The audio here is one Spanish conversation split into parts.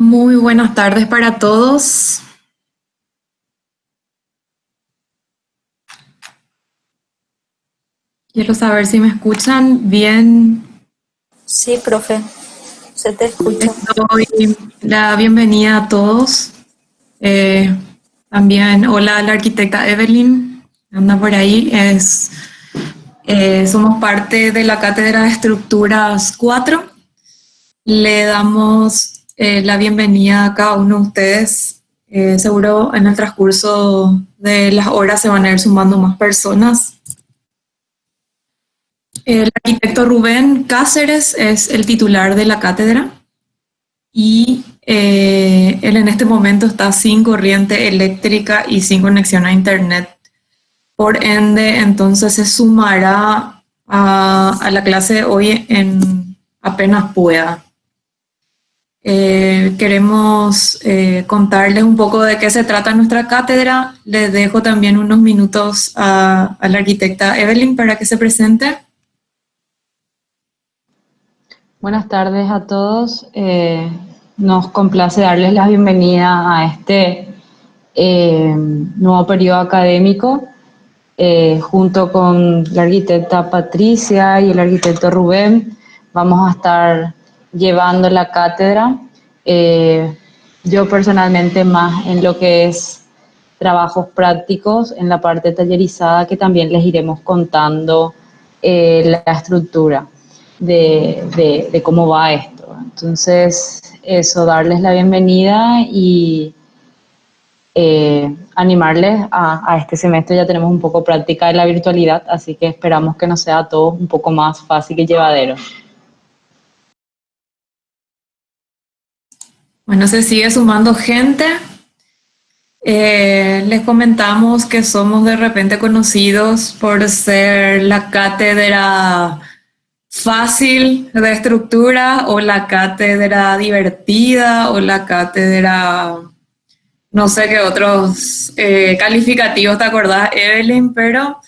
Muy buenas tardes para todos. Quiero saber si me escuchan bien. Sí, profe, se te escucha. Les doy la bienvenida a todos. Eh, También, hola a la arquitecta Evelyn, anda por ahí. Somos parte de la Cátedra de Estructuras 4. Le damos la bienvenida a cada uno de ustedes. Seguro en el transcurso de las horas se van a ir sumando más personas. El arquitecto Rubén Cáceres es el titular de la cátedra y él en este momento está sin corriente eléctrica y sin conexión a internet. Por ende, entonces se sumará a la clase de hoy en apenas pueda. Queremos contarles un poco de qué se trata nuestra cátedra. Les dejo también unos minutos a la arquitecta Evelyn para que se presente. Buenas tardes a todos. Nos complace darles la bienvenida a este nuevo periodo académico. Junto con la arquitecta Patricia y el arquitecto Rubén vamos a estar llevando la cátedra. Yo personalmente más en lo que es trabajos prácticos, en la parte tallerizada, que también les iremos contando la estructura de cómo va esto. Entonces, eso, darles la bienvenida y animarles a este semestre. Ya tenemos un poco práctica de la virtualidad, así que esperamos que nos sea todo un poco más fácil y llevadero. Bueno, se sigue sumando gente. Les comentamos que somos de repente conocidos por ser la cátedra fácil de estructura o la cátedra divertida o la cátedra, no sé qué otros calificativos te acordás, Evelyn, pero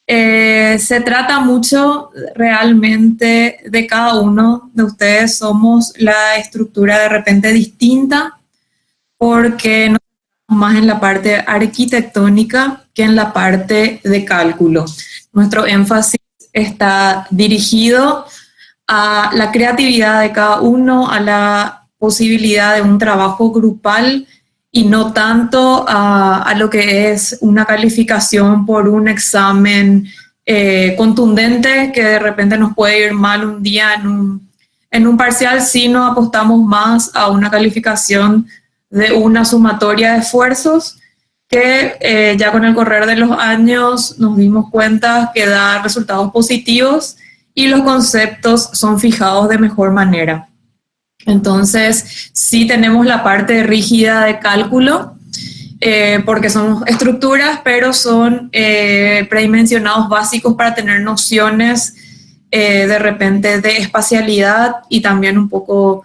se trata mucho realmente de cada uno de ustedes. Somos la estructura de repente distinta porque nos más en la parte arquitectónica que en la parte de cálculo. Nuestro énfasis está dirigido a la creatividad de cada uno, a la posibilidad de un trabajo grupal y no tanto a lo que es una calificación por un examen contundente que de repente nos puede ir mal un día en un parcial, sino apostamos más a una calificación de una sumatoria de esfuerzos que ya con el correr de los años nos dimos cuenta que da resultados positivos y los conceptos son fijados de mejor manera. Entonces, sí tenemos la parte rígida de cálculo, porque son estructuras, pero son predimensionados básicos para tener nociones de repente de espacialidad y también un poco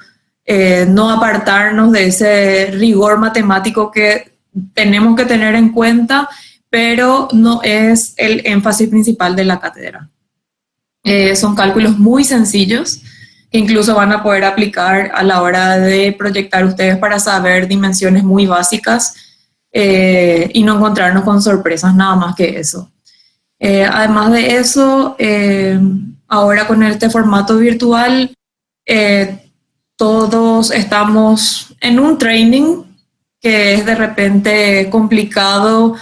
no apartarnos de ese rigor matemático que tenemos que tener en cuenta, pero no es el énfasis principal de la cátedra. Son cálculos muy sencillos que incluso van a poder aplicar a la hora de proyectar ustedes para saber dimensiones muy básicas y no encontrarnos con sorpresas, nada más que eso. Además de eso, ahora con este formato virtual, todos estamos en un training que es de repente complicado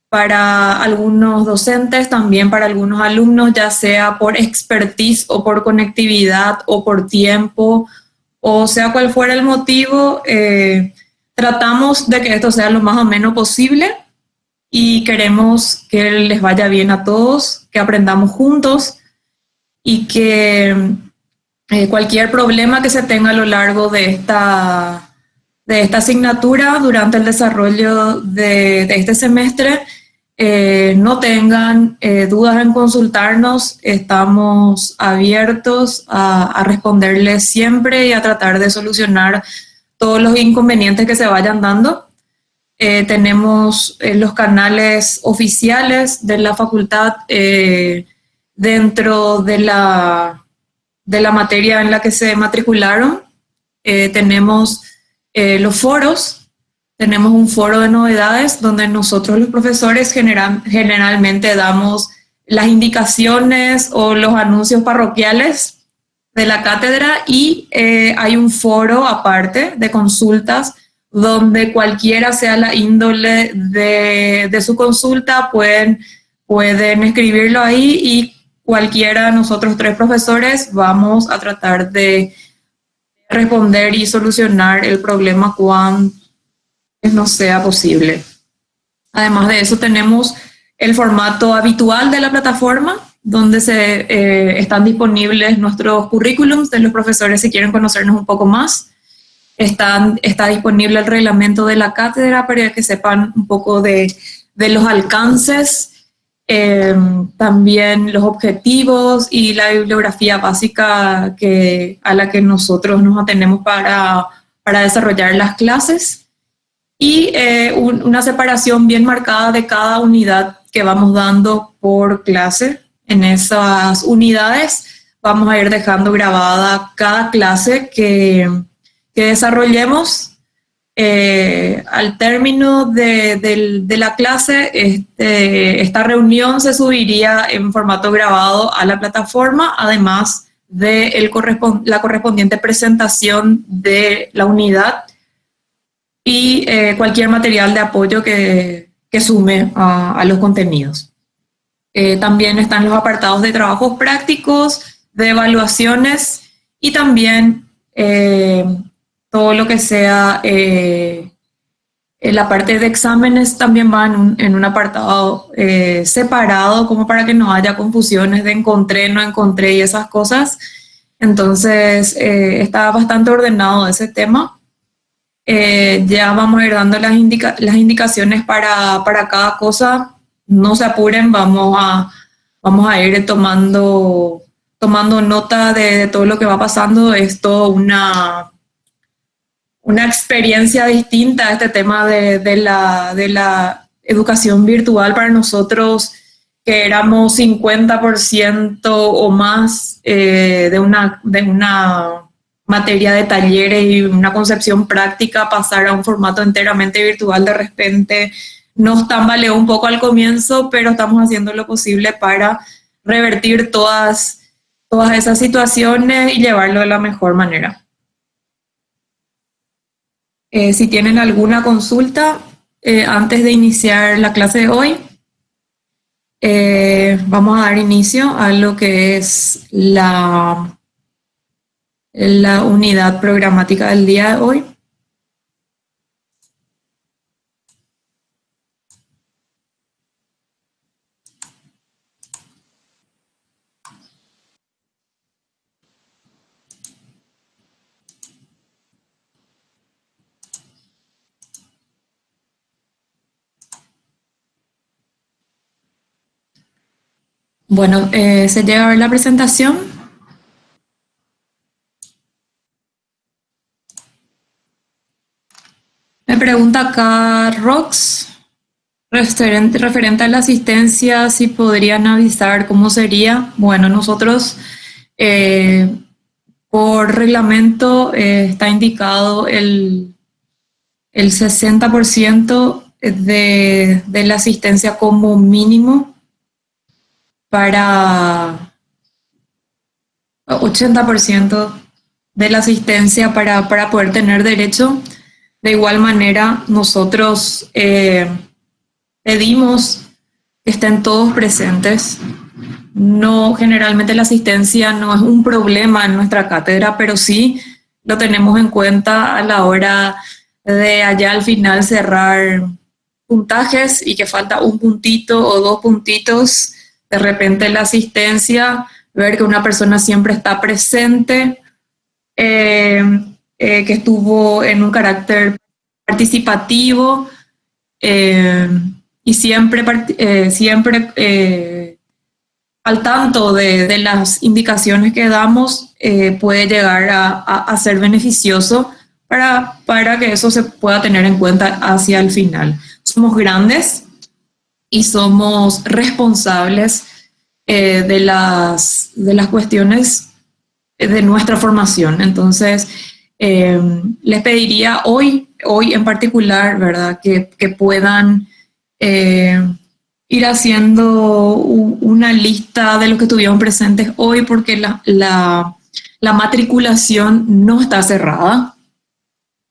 para algunos docentes, también para algunos alumnos, ya sea por expertise o por conectividad o por tiempo, o sea cual fuera el motivo, tratamos de que esto sea lo más ameno posible y queremos que les vaya bien a todos, que aprendamos juntos y que cualquier problema que se tenga a lo largo de esta asignatura durante el desarrollo de este semestre, no tengan dudas en consultarnos. Estamos abiertos a responderles siempre y a tratar de solucionar todos los inconvenientes que se vayan dando. Tenemos los canales oficiales de la facultad dentro de la materia en la que se matricularon. Tenemos Los foros, tenemos un foro de novedades donde nosotros los profesores generalmente damos las indicaciones o los anuncios parroquiales de la cátedra y hay un foro aparte de consultas donde cualquiera sea la índole de su consulta pueden escribirlo ahí y cualquiera de nosotros 3 profesores vamos a tratar de responder y solucionar el problema cuando no sea posible. Además de eso tenemos el formato habitual de la plataforma, donde están disponibles nuestros currículums de los profesores si quieren conocernos un poco más. Está disponible el reglamento de la cátedra para que sepan un poco de los alcances, también los objetivos y la bibliografía básica a la que nosotros nos atenemos para desarrollar las clases. Y una separación bien marcada de cada unidad que vamos dando por clase. En esas unidades vamos a ir dejando grabada cada clase que desarrollemos. Al término de la clase, esta reunión se subiría en formato grabado a la plataforma, además de la correspondiente presentación de la unidad y cualquier material de apoyo que sume a los contenidos. También están los apartados de trabajos prácticos, de evaluaciones y también todo lo que sea la parte de exámenes también va en un apartado separado, como para que no haya confusiones de encontré, no encontré y esas cosas. Entonces está bastante ordenado ese tema. Ya vamos a ir dando las indicaciones para cada cosa. No se apuren, vamos a ir tomando nota de todo lo que va pasando. Es todo una experiencia distinta a este tema de la educación virtual para nosotros, que éramos 50% o más de una materia de talleres y una concepción práctica, pasar a un formato enteramente virtual de repente nos tambaleó un poco al comienzo, pero estamos haciendo lo posible para revertir todas esas situaciones y llevarlo de la mejor manera. Si tienen alguna consulta antes de iniciar la clase de hoy, vamos a dar inicio a lo que es la unidad programática del día de hoy. Bueno, se llega a ver la presentación. Me pregunta acá Rox, referente a la asistencia, si podrían avisar cómo sería. Bueno, nosotros por reglamento está indicado el 60% de la asistencia como mínimo para 80% de la asistencia para poder tener derecho. De igual manera, nosotros pedimos que estén todos presentes. No, generalmente la asistencia no es un problema en nuestra cátedra, pero sí lo tenemos en cuenta a la hora de allá al final cerrar puntajes y que falta un puntito o 2 puntitos. De repente la asistencia, ver que una persona siempre está presente, que estuvo en un carácter participativo y siempre al tanto de las indicaciones que damos, puede llegar a ser beneficioso para que eso se pueda tener en cuenta hacia el final. Somos grandes y somos responsables de las cuestiones de nuestra formación. Entonces, Les pediría hoy en particular, ¿verdad? Que puedan ir haciendo una lista de los que estuvieron presentes hoy, porque la matriculación no está cerrada.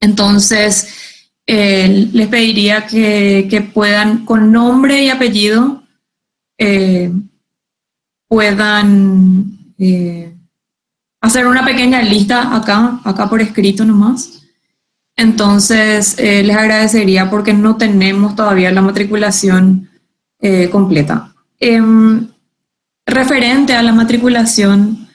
Entonces, les pediría que puedan, con nombre y apellido, puedan hacer una pequeña lista acá por escrito nomás. Entonces, les agradecería porque no tenemos todavía la matriculación completa. Referente a la matriculación,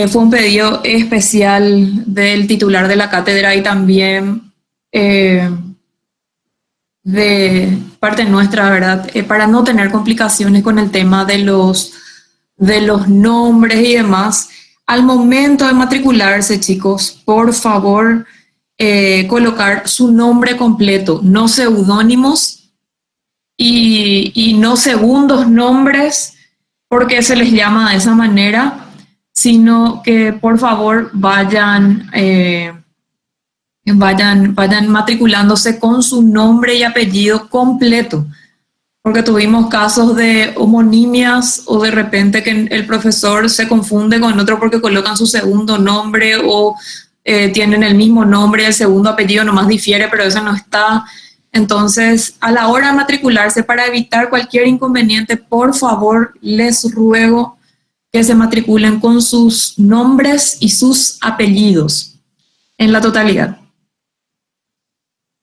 fue un pedido especial del titular de la cátedra y también de parte nuestra, ¿verdad? Para no tener complicaciones con el tema de los nombres y demás. Al momento de matricularse, chicos, por favor, colocar su nombre completo, no seudónimos y no segundos nombres, porque se les llama de esa manera, sino que por favor vayan matriculándose con su nombre y apellido completo, porque tuvimos casos de homonimias o de repente que el profesor se confunde con otro porque colocan su segundo nombre o tienen el mismo nombre, el segundo apellido nomás difiere, pero eso no está. Entonces, a la hora de matricularse, para evitar cualquier inconveniente, por favor, les ruego que se matriculen con sus nombres y sus apellidos en la totalidad.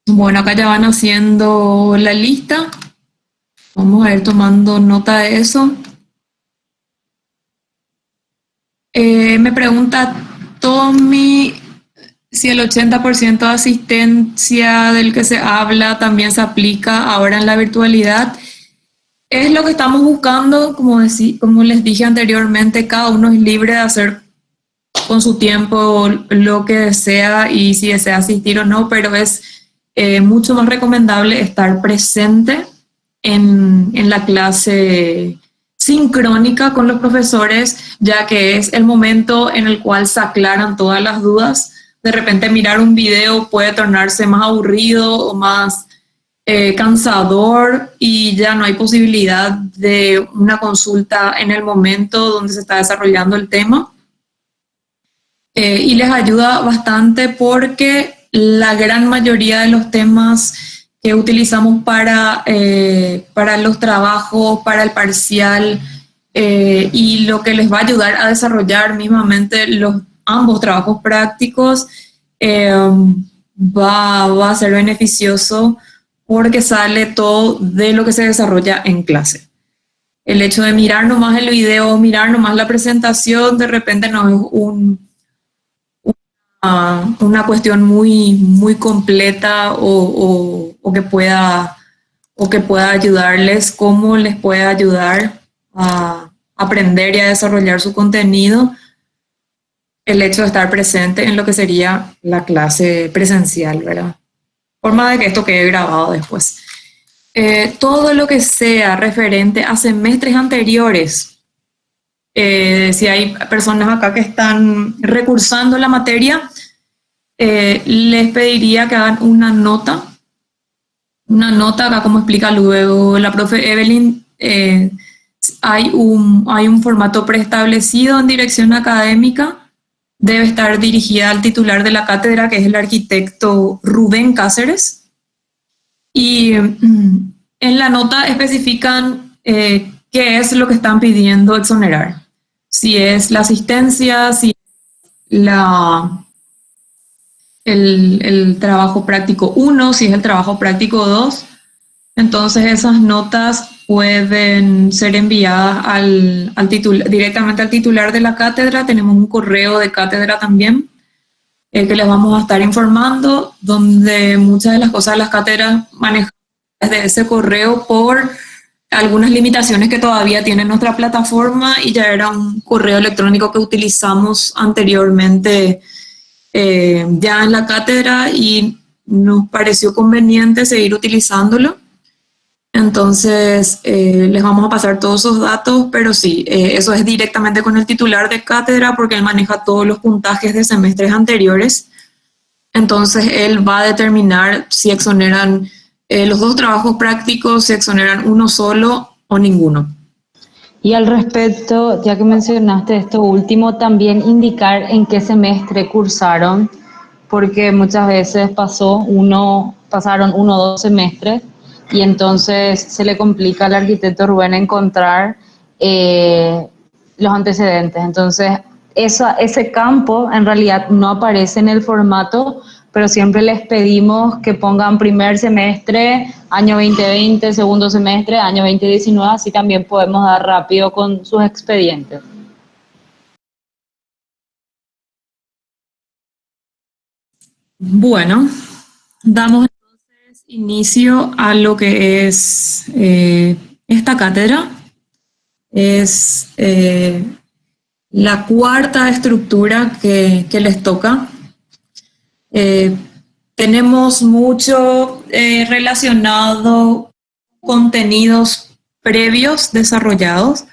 Bueno, acá ya van haciendo la lista. Vamos a ir tomando nota de eso. Me pregunta Tommy si el 80% de asistencia del que se habla también se aplica ahora en la virtualidad. Es lo que estamos buscando, como les dije anteriormente, cada uno es libre de hacer con su tiempo lo que desea y si desea asistir o no, pero es mucho más recomendable estar presente en la clase sincrónica con los profesores, ya que es el momento en el cual se aclaran todas las dudas. De repente mirar un video puede tornarse más aburrido o más cansador y ya no hay posibilidad de una consulta en el momento donde se está desarrollando el tema. Y les ayuda bastante porque la gran mayoría de los temas que utilizamos para los trabajos, para el parcial y lo que les va a ayudar a desarrollar mismamente ambos trabajos prácticos va a ser beneficioso porque sale todo de lo que se desarrolla en clase. El hecho de mirar nomás el video, mirar nomás la presentación, de repente no es una cuestión muy completa o que pueda ayudarles, cómo les puede ayudar a aprender y a desarrollar su contenido el hecho de estar presente en lo que sería la clase presencial, ¿verdad? Forma de que esto quede grabado después. Todo lo que sea referente a semestres anteriores, si hay personas acá que están recursando la materia, les pediría que hagan una nota acá como explica luego la profe Evelyn. Hay un formato preestablecido en dirección académica, debe estar dirigida al titular de la cátedra, que es el arquitecto Rubén Cáceres, y en la nota especifican qué es lo que están pidiendo exonerar, si es la asistencia, si el trabajo práctico 1, si es el trabajo práctico 2. Entonces esas notas pueden ser enviadas directamente al titular de la cátedra. Tenemos un correo de cátedra también que les vamos a estar informando, donde muchas de las cosas de las cátedras manejan desde ese correo por algunas limitaciones que todavía tiene nuestra plataforma, y ya era un correo electrónico que utilizamos anteriormente ya en la cátedra y nos pareció conveniente seguir utilizándolo. Entonces, les vamos a pasar todos esos datos, pero sí, eso es directamente con el titular de cátedra porque él maneja todos los puntajes de semestres anteriores. Entonces él va a determinar si exoneran los dos trabajos prácticos, si exoneran uno solo o ninguno. Y al respecto, ya que mencionaste esto último, también indicar en qué semestre cursaron, porque muchas veces pasaron 1 o 2 semestres y entonces se le complica al arquitecto Rubén encontrar los antecedentes. Entonces, ese campo en realidad no aparece en el formato, pero siempre les pedimos que pongan primer semestre, año 2020, segundo semestre, año 2019, así también podemos dar rápido con sus expedientes. Bueno, damos entonces inicio a lo que es esta cátedra. Es la cuarta estructura que les toca. Tenemos mucho relacionado contenidos previos desarrollados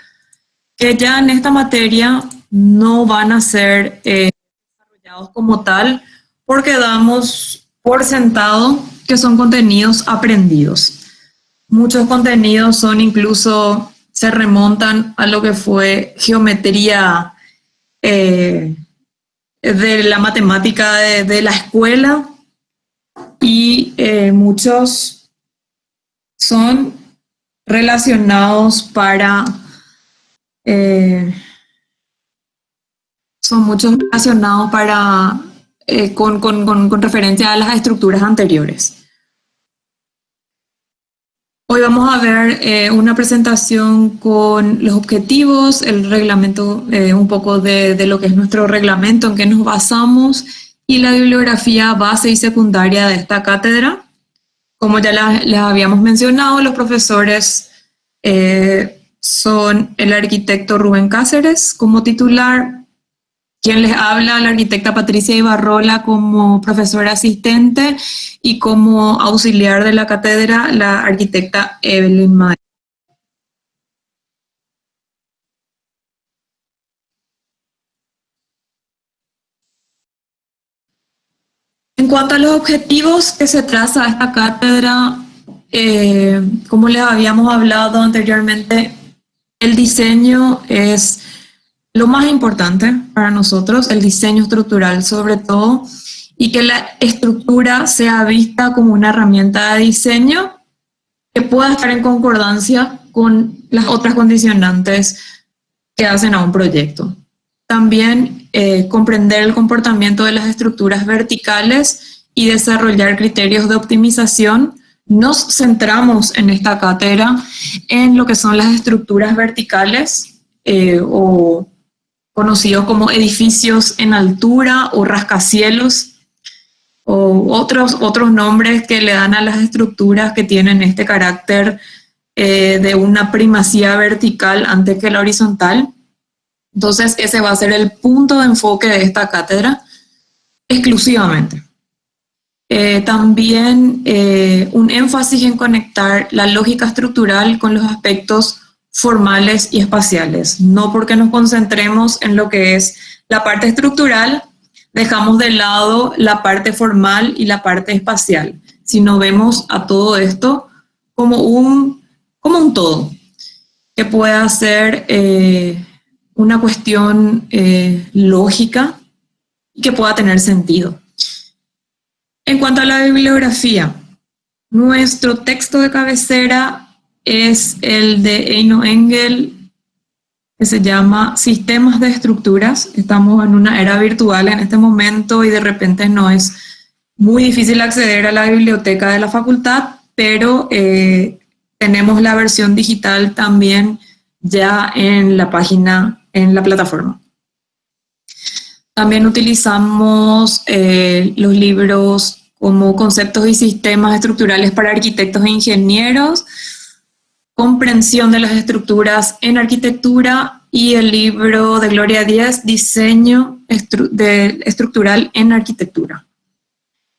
que ya en esta materia no van a ser desarrollados como tal porque damos por sentado que son contenidos aprendidos. Muchos contenidos son incluso, se remontan a lo que fue geometría de la matemática de la escuela y muchos son relacionados con referencia a las estructuras anteriores. Hoy vamos a ver una presentación con los objetivos, el reglamento, un poco de lo que es nuestro reglamento, en qué nos basamos, y la bibliografía base y secundaria de esta cátedra. Como ya les habíamos mencionado, los profesores son el arquitecto Rubén Cáceres como titular, quien les habla, la arquitecta Patricia Ibarrola como profesora asistente y como auxiliar de la cátedra, la arquitecta Evelyn May. En cuanto a los objetivos que se traza esta cátedra, como les habíamos hablado anteriormente, el diseño es lo más importante para nosotros, el diseño estructural sobre todo, y que la estructura sea vista como una herramienta de diseño que pueda estar en concordancia con las otras condicionantes que hacen a un proyecto. También comprender el comportamiento de las estructuras verticales y desarrollar criterios de optimización. Nos centramos en esta cátedra en lo que son las estructuras verticales o conocidos como edificios en altura o rascacielos o otros nombres que le dan a las estructuras que tienen este carácter de una primacía vertical antes que la horizontal. Entonces ese va a ser el punto de enfoque de esta cátedra exclusivamente. También un énfasis en conectar la lógica estructural con los aspectos formales y espaciales. No porque nos concentremos en lo que es la parte estructural, dejamos de lado la parte formal y la parte espacial, sino vemos a todo esto como un todo, que pueda ser una cuestión lógica y que pueda tener sentido. En cuanto a la bibliografía, nuestro texto de cabecera es el de Eino Engel, que se llama Sistemas de Estructuras. Estamos en una era virtual en este momento y de repente no es muy difícil acceder a la biblioteca de la facultad, pero tenemos la versión digital también ya en la página, en la plataforma. También utilizamos los libros como Conceptos y Sistemas Estructurales para Arquitectos e Ingenieros, Comprensión de las Estructuras en Arquitectura y el libro de Gloria Díaz, Diseño Estructural en Arquitectura.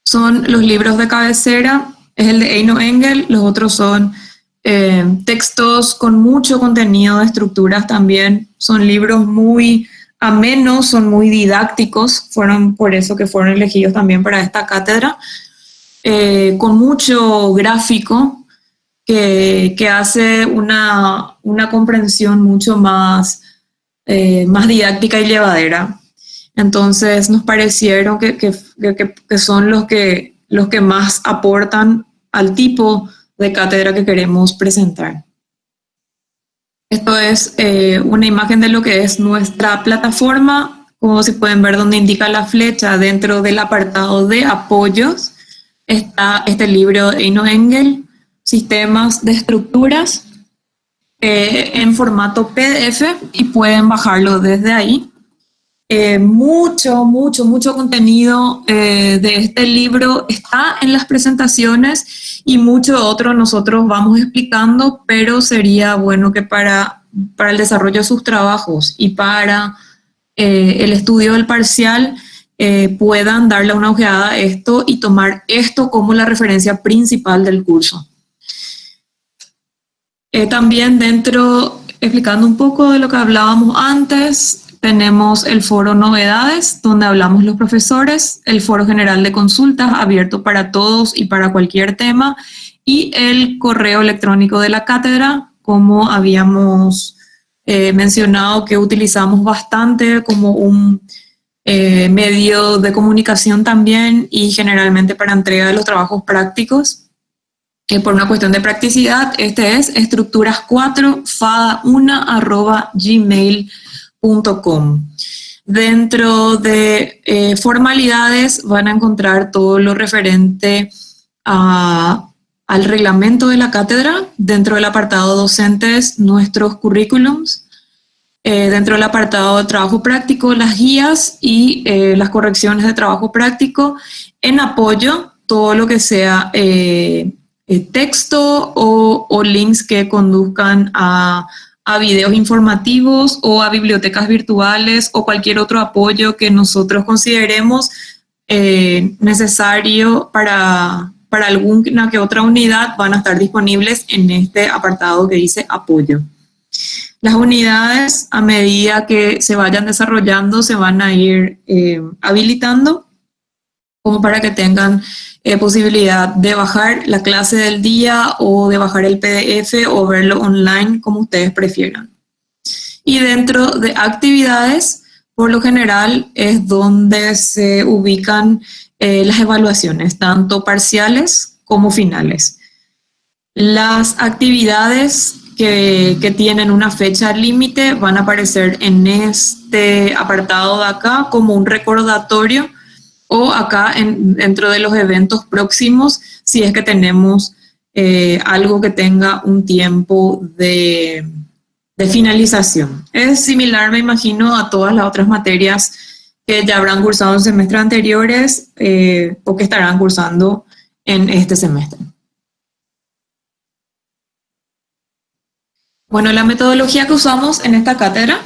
Son los libros de cabecera, es el de Eino Engel, los otros son textos con mucho contenido de estructuras también, son libros muy amenos, son muy didácticos, fueron por eso que fueron elegidos también para esta cátedra, con mucho gráfico que hace una comprensión mucho más didáctica y llevadera. Entonces nos parecieron que son los que más aportan al tipo de cátedra que queremos presentar. Esto es una imagen de lo que es nuestra plataforma. Como se pueden ver donde indica la flecha, dentro del apartado de apoyos está este libro de Eino Engel, Sistemas de Estructuras, en formato PDF, y pueden bajarlo desde ahí. Mucho contenido de este libro está en las presentaciones, y mucho otro nosotros vamos explicando, pero sería bueno que para el desarrollo de sus trabajos y para el estudio del parcial puedan darle una ojeada a esto y tomar esto como la referencia principal del curso. También explicando un poco de lo que hablábamos antes, tenemos el foro Novedades, donde hablamos los profesores, el foro general de consultas, abierto para todos y para cualquier tema, y el correo electrónico de la cátedra, como habíamos mencionado, que utilizamos bastante como un medio de comunicación también, y generalmente para entrega de los trabajos prácticos. Por una cuestión de practicidad, este es estructuras4fada1@gmail.com. Dentro de formalidades van a encontrar todo lo referente al reglamento de la cátedra, dentro del apartado docentes, nuestros currículums, dentro del apartado de trabajo práctico, las guías y las correcciones de trabajo práctico. En apoyo, todo lo que sea texto o links que conduzcan a videos informativos o a bibliotecas virtuales o cualquier otro apoyo que nosotros consideremos necesario para alguna que otra unidad, van a estar disponibles en este apartado que dice apoyo. Las unidades, a medida que se vayan desarrollando, se van a ir habilitando como para que tengan posibilidad de bajar la clase del día o de bajar el PDF o verlo online, como ustedes prefieran. Y dentro de actividades, por lo general, es donde se ubican las evaluaciones, tanto parciales como finales. Las actividades que tienen una fecha límite van a aparecer en este apartado de acá como un recordatorio, o acá dentro de los eventos próximos, si es que tenemos algo que tenga un tiempo de finalización. Es similar, me imagino, a todas las otras materias que ya habrán cursado en semestres anteriores o que estarán cursando en este semestre. Bueno, la metodología que usamos en esta cátedra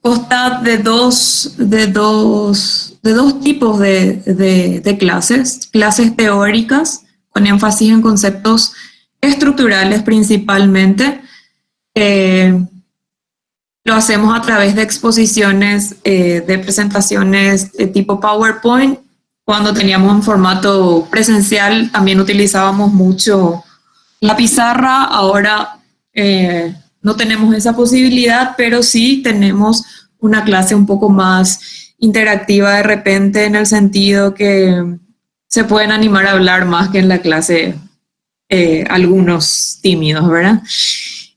consta de dos tipos de clases teóricas con énfasis en conceptos estructurales principalmente. Lo hacemos a través de exposiciones, de presentaciones de tipo PowerPoint. Cuando teníamos un formato presencial también utilizábamos mucho la pizarra. Ahora no tenemos esa posibilidad, pero sí tenemos una clase un poco más interactiva de repente, en el sentido que se pueden animar a hablar más que en la clase algunos tímidos, ¿verdad?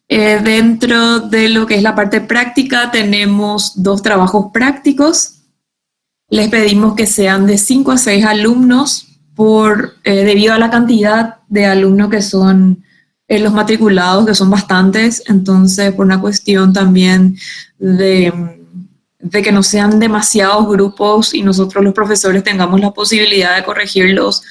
Dentro de lo que es la parte práctica tenemos 2 trabajos prácticos. Les pedimos que sean de 5 a 6 alumnos debido a la cantidad de alumnos que son los matriculados, que son bastantes. Entonces, por una cuestión también de que no sean demasiados grupos y nosotros los profesores tengamos la posibilidad de corregirlos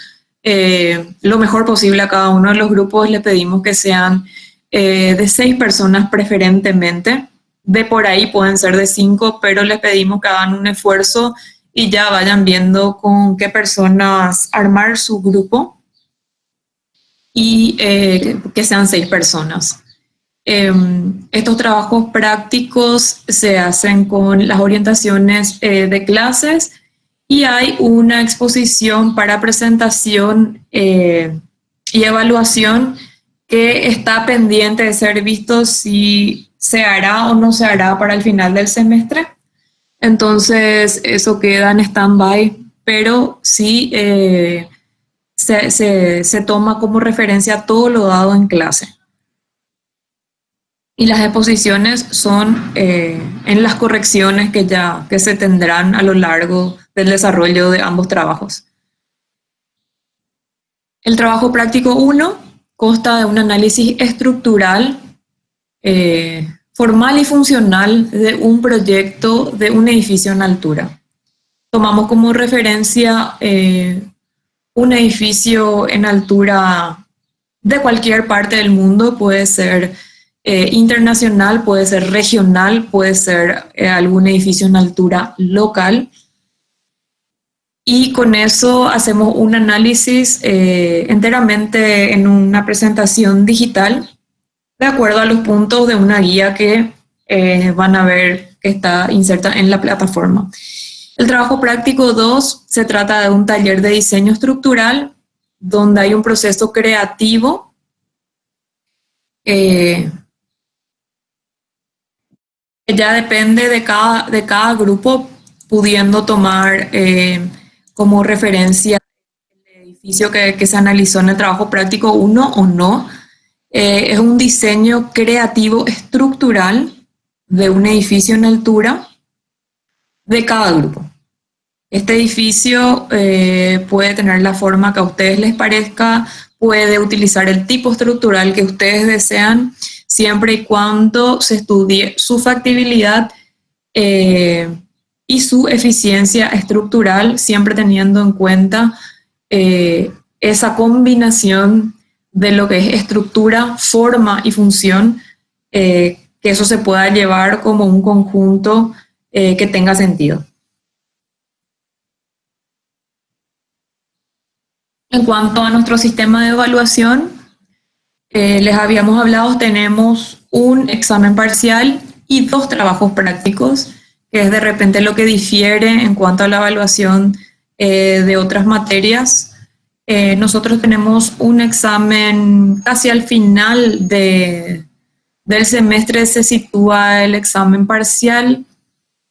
lo mejor posible a cada uno de los grupos, les pedimos que sean de 6 personas preferentemente. De por ahí pueden ser de 5, pero les pedimos que hagan un esfuerzo y ya vayan viendo con qué personas armar su grupo, y que sean 6 personas. Estos trabajos prácticos se hacen con las orientaciones de clases y hay una exposición para presentación y evaluación que está pendiente de ser visto si se hará o no se hará para el final del semestre. Entonces, eso queda en stand-by, pero sí se toma como referencia todo lo dado en clase. Y las exposiciones son en las correcciones que se tendrán a lo largo del desarrollo de ambos trabajos. El trabajo práctico 1 consta de un análisis estructural, formal y funcional de un proyecto de un edificio en altura. Tomamos como referencia un edificio en altura de cualquier parte del mundo, puede ser internacional, puede ser regional, puede ser algún edificio en altura local. Y con eso hacemos un análisis enteramente en una presentación digital, de acuerdo a los puntos de una guía que van a ver que está inserta en la plataforma. El trabajo práctico 2 se trata de un taller de diseño estructural, donde hay un proceso creativo que ya depende de cada grupo, pudiendo tomar como referencia el edificio que se analizó en el trabajo práctico 1 o no. Es un diseño creativo estructural de un edificio en altura de cada grupo. Este edificio puede tener la forma que a ustedes les parezca, puede utilizar el tipo estructural que ustedes desean, siempre y cuando se estudie su factibilidad y su eficiencia estructural, siempre teniendo en cuenta esa combinación de lo que es estructura, forma y función, que eso se pueda llevar como un conjunto que tenga sentido. En cuanto a nuestro sistema de evaluación, les habíamos hablado, tenemos un examen parcial y 2 trabajos prácticos, que es de repente lo que difiere en cuanto a la evaluación de otras materias. Nosotros tenemos un examen casi al final del semestre, se sitúa el examen parcial.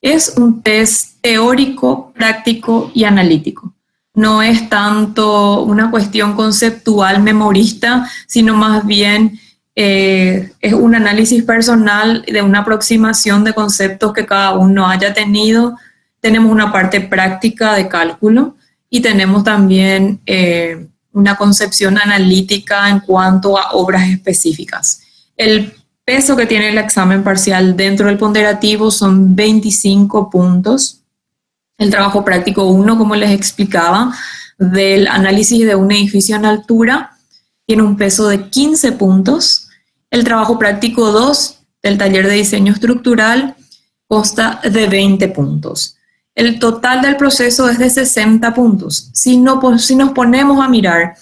Es un test teórico, práctico y analítico. No es tanto una cuestión conceptual memorista, sino más bien es un análisis personal de una aproximación de conceptos que cada uno haya tenido. Tenemos una parte práctica de cálculo y tenemos también una concepción analítica en cuanto a obras específicas. El peso que tiene el examen parcial dentro del ponderativo son 25 puntos. El trabajo práctico 1, como les explicaba, del análisis de un edificio en altura, tiene un peso de 15 puntos. El trabajo práctico 2, del taller de diseño estructural, consta de 20 puntos. El total del proceso es de 60 puntos. Si nos ponemos a mirar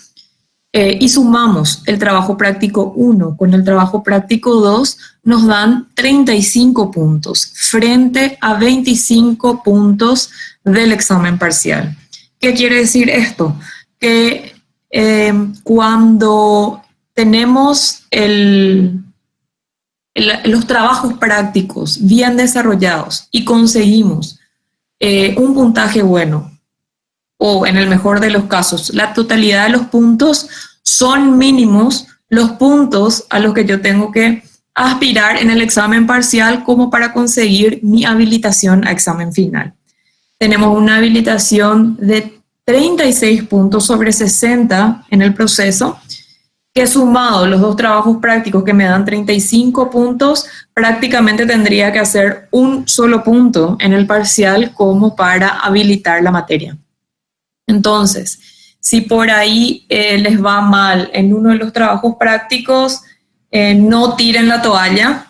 y sumamos el trabajo práctico 1 con el trabajo práctico 2, nos dan 35 puntos frente a 25 puntos del examen parcial. ¿Qué quiere decir esto? Que cuando tenemos los trabajos prácticos bien desarrollados y conseguimos un puntaje bueno, o en el mejor de los casos, la totalidad de los puntos, son mínimos los puntos a los que yo tengo que aspirar en el examen parcial como para conseguir mi habilitación a examen final. Tenemos una habilitación de 36 puntos sobre 60 en el proceso, que sumado los 2 trabajos prácticos que me dan 35 puntos, prácticamente tendría que hacer un solo punto en el parcial como para habilitar la materia. Entonces, si por ahí les va mal en uno de los trabajos prácticos, no tiren la toalla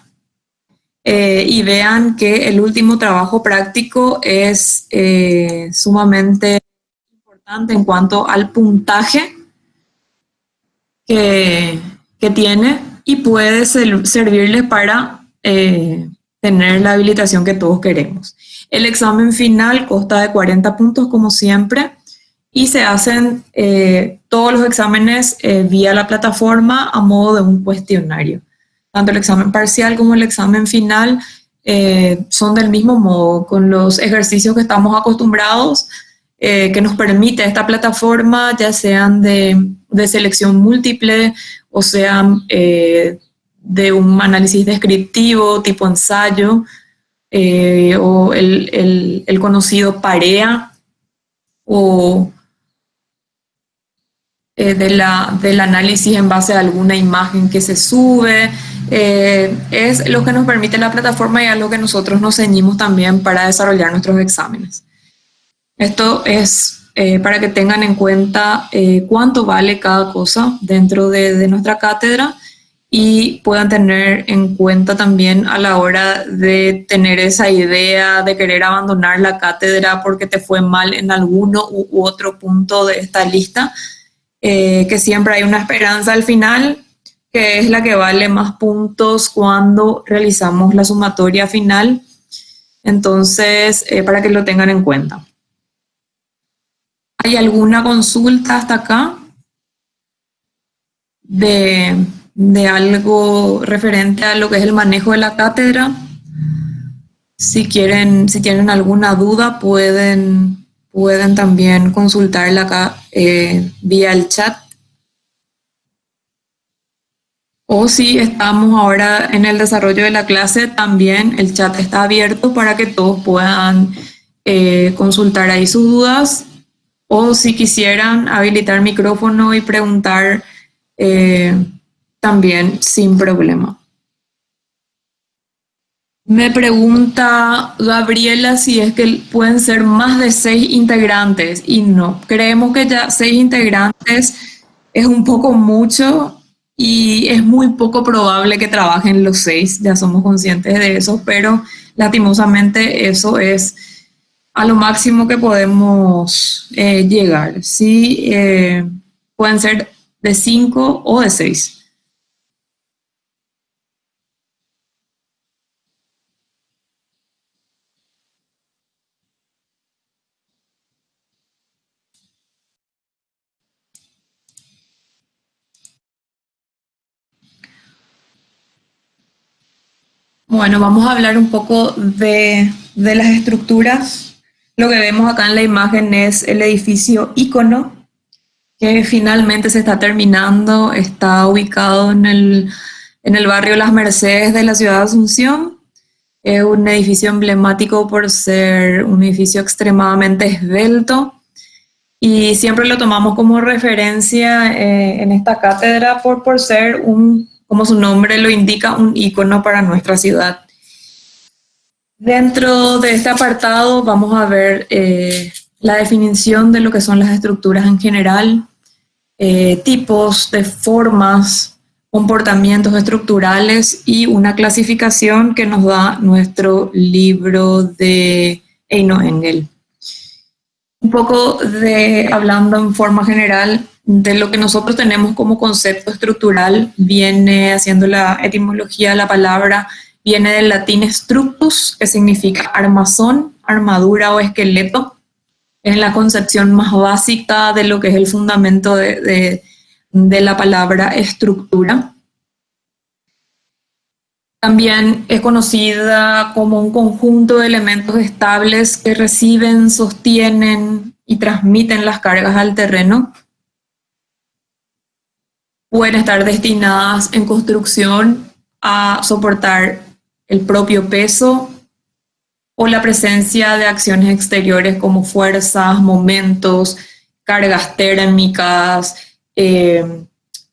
y vean que el último trabajo práctico es sumamente importante en cuanto al puntaje que tiene. y puede servirles para tener la habilitación que todos queremos. El examen final consta de 40 puntos, como siempre, y se hacen todos los exámenes vía la plataforma a modo de un cuestionario. Tanto el examen parcial como el examen final son del mismo modo, con los ejercicios que estamos acostumbrados, que nos permite esta plataforma, ya sean de selección múltiple o sean de un análisis descriptivo tipo ensayo, o el conocido PAREA, o del análisis en base a alguna imagen que se sube. Es lo que nos permite la plataforma y a lo que nosotros nos ceñimos también para desarrollar nuestros exámenes. Esto es para que tengan en cuenta cuánto vale cada cosa dentro de nuestra cátedra y puedan tener en cuenta también a la hora de tener esa idea de querer abandonar la cátedra porque te fue mal en alguno u otro punto de esta lista, que siempre hay una esperanza al final, que es la que vale más puntos cuando realizamos la sumatoria final. Entonces, para que lo tengan en cuenta. ¿Hay alguna consulta hasta acá de algo referente a lo que es el manejo de la cátedra? Si tienen alguna duda, pueden también consultarla acá vía el chat. O si estamos ahora en el desarrollo de la clase, también el chat está abierto para que todos puedan consultar ahí sus dudas. O si quisieran habilitar micrófono y preguntar, también sin problema. Me pregunta Gabriela si es que pueden ser más de 6 integrantes, y no, creemos que ya 6 integrantes es un poco mucho y es muy poco probable que trabajen los 6, ya somos conscientes de eso, pero lastimosamente eso es a lo máximo que podemos llegar. Sí, pueden ser de 5 o de 6. Bueno, vamos a hablar un poco de las estructuras. Lo que vemos acá en la imagen es el edificio Ícono, que finalmente se está terminando. Está ubicado en el barrio Las Mercedes de la ciudad de Asunción. Es un edificio emblemático por ser un edificio extremadamente esbelto y siempre lo tomamos como referencia en esta cátedra por ser como su nombre lo indica, un ícono para nuestra ciudad. Dentro de este apartado vamos a ver la definición de lo que son las estructuras en general, tipos de formas, comportamientos estructurales y una clasificación que nos da nuestro libro de Eino Engel. Un poco hablando en forma general de lo que nosotros tenemos como concepto estructural, viene haciendo la etimología de la palabra, viene del latín structus, que significa armazón, armadura o esqueleto. Es la concepción más básica de lo que es el fundamento de la palabra estructura. También es conocida como un conjunto de elementos estables que reciben, sostienen y transmiten las cargas al terreno. Pueden estar destinadas en construcción a soportar el propio peso o la presencia de acciones exteriores como fuerzas, momentos, cargas térmicas,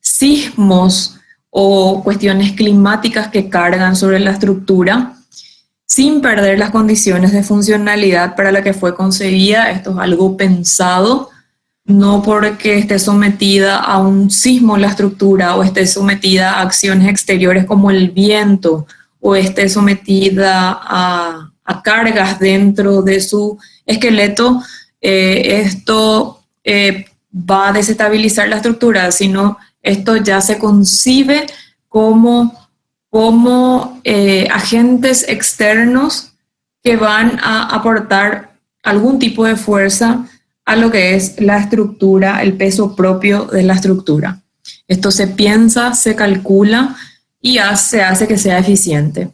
sismos o cuestiones climáticas que cargan sobre la estructura, sin perder las condiciones de funcionalidad para la que fue concebida. Esto es algo pensado, no porque esté sometida a un sismo la estructura o esté sometida a acciones exteriores como el viento o esté sometida a cargas dentro de su esqueleto, esto va a desestabilizar la estructura, sino esto ya se concibe como agentes externos que van a aportar algún tipo de fuerza a lo que es la estructura, el peso propio de la estructura. Esto se piensa, se calcula y se hace que sea eficiente.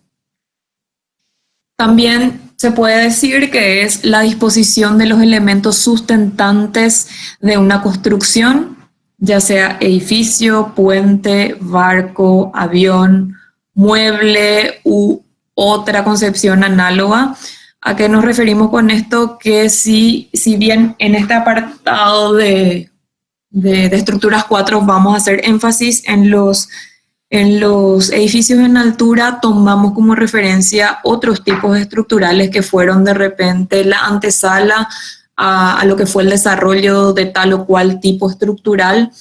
También se puede decir que es la disposición de los elementos sustentantes de una construcción, ya sea edificio, puente, barco, avión, mueble u otra concepción análoga. ¿A qué nos referimos con esto? Que si bien en este apartado de estructuras 4 vamos a hacer énfasis en los edificios en altura, tomamos como referencia otros tipos estructurales que fueron de repente la antesala a lo que fue el desarrollo de tal o cual tipo estructural,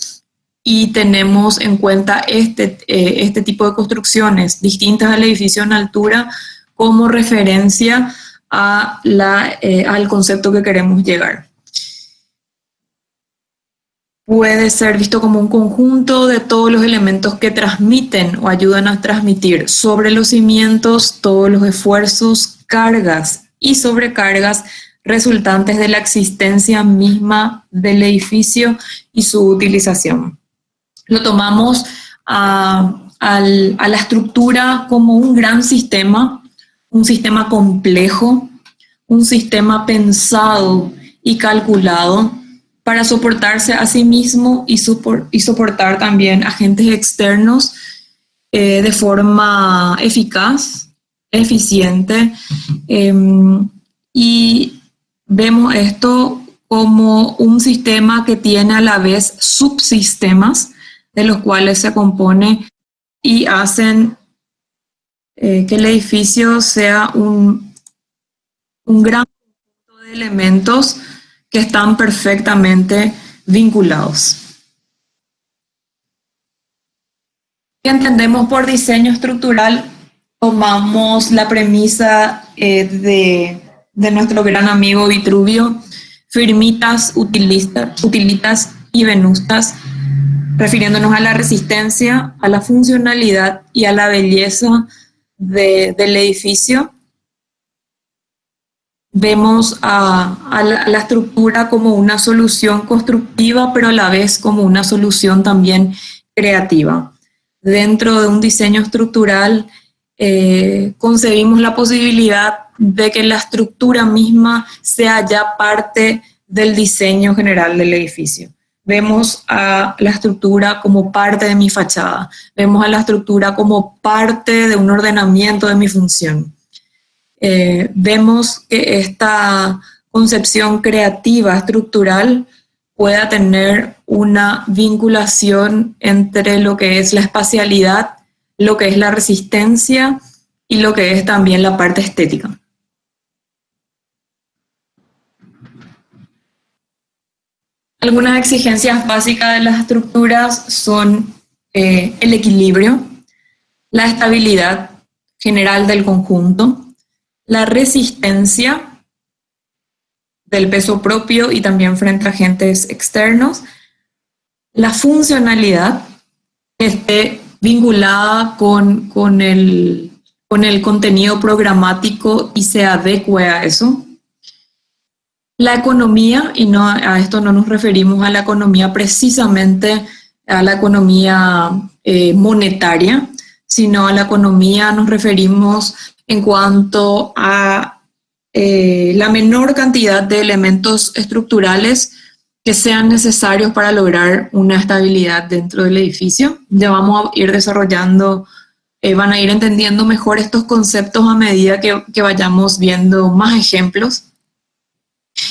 y tenemos en cuenta este tipo de construcciones distintas al edificio en altura como referencia al concepto que queremos llegar. Puede ser visto como un conjunto de todos los elementos que transmiten o ayudan a transmitir sobre los cimientos todos los esfuerzos, cargas y sobrecargas resultantes de la existencia misma del edificio y su utilización. Lo tomamos a la estructura como un gran sistema, un sistema complejo, un sistema pensado y calculado para soportarse a sí mismo y soportar también agentes externos de forma eficaz, eficiente, y vemos esto como un sistema que tiene a la vez subsistemas de los cuales se compone y hacen que el edificio sea un gran conjunto de elementos que están perfectamente vinculados. ¿Qué entendemos por diseño estructural? Tomamos la premisa de nuestro gran amigo Vitruvio, firmitas, utilitas y venustas, refiriéndonos a la resistencia, a la funcionalidad y a la belleza del edificio. Vemos a la estructura como una solución constructiva, pero a la vez como una solución también creativa. Dentro de un diseño estructural concebimos la posibilidad de que la estructura misma sea ya parte del diseño general del edificio. Vemos a la estructura como parte de mi fachada, vemos a la estructura como parte de un ordenamiento de mi función. Vemos que esta concepción creativa estructural pueda tener una vinculación entre lo que es la espacialidad, lo que es la resistencia y lo que es también la parte estética. Algunas exigencias básicas de las estructuras son el equilibrio, la estabilidad general del conjunto, la resistencia del peso propio y también frente a agentes externos, la funcionalidad que esté vinculada con el contenido programático y se adecue a eso, la economía, y no, a esto no nos referimos a la economía precisamente a la economía monetaria, sino a la economía nos referimos en cuanto a la menor cantidad de elementos estructurales que sean necesarios para lograr una estabilidad dentro del edificio. Ya vamos a ir desarrollando, van a ir entendiendo mejor estos conceptos a medida que vayamos viendo más ejemplos.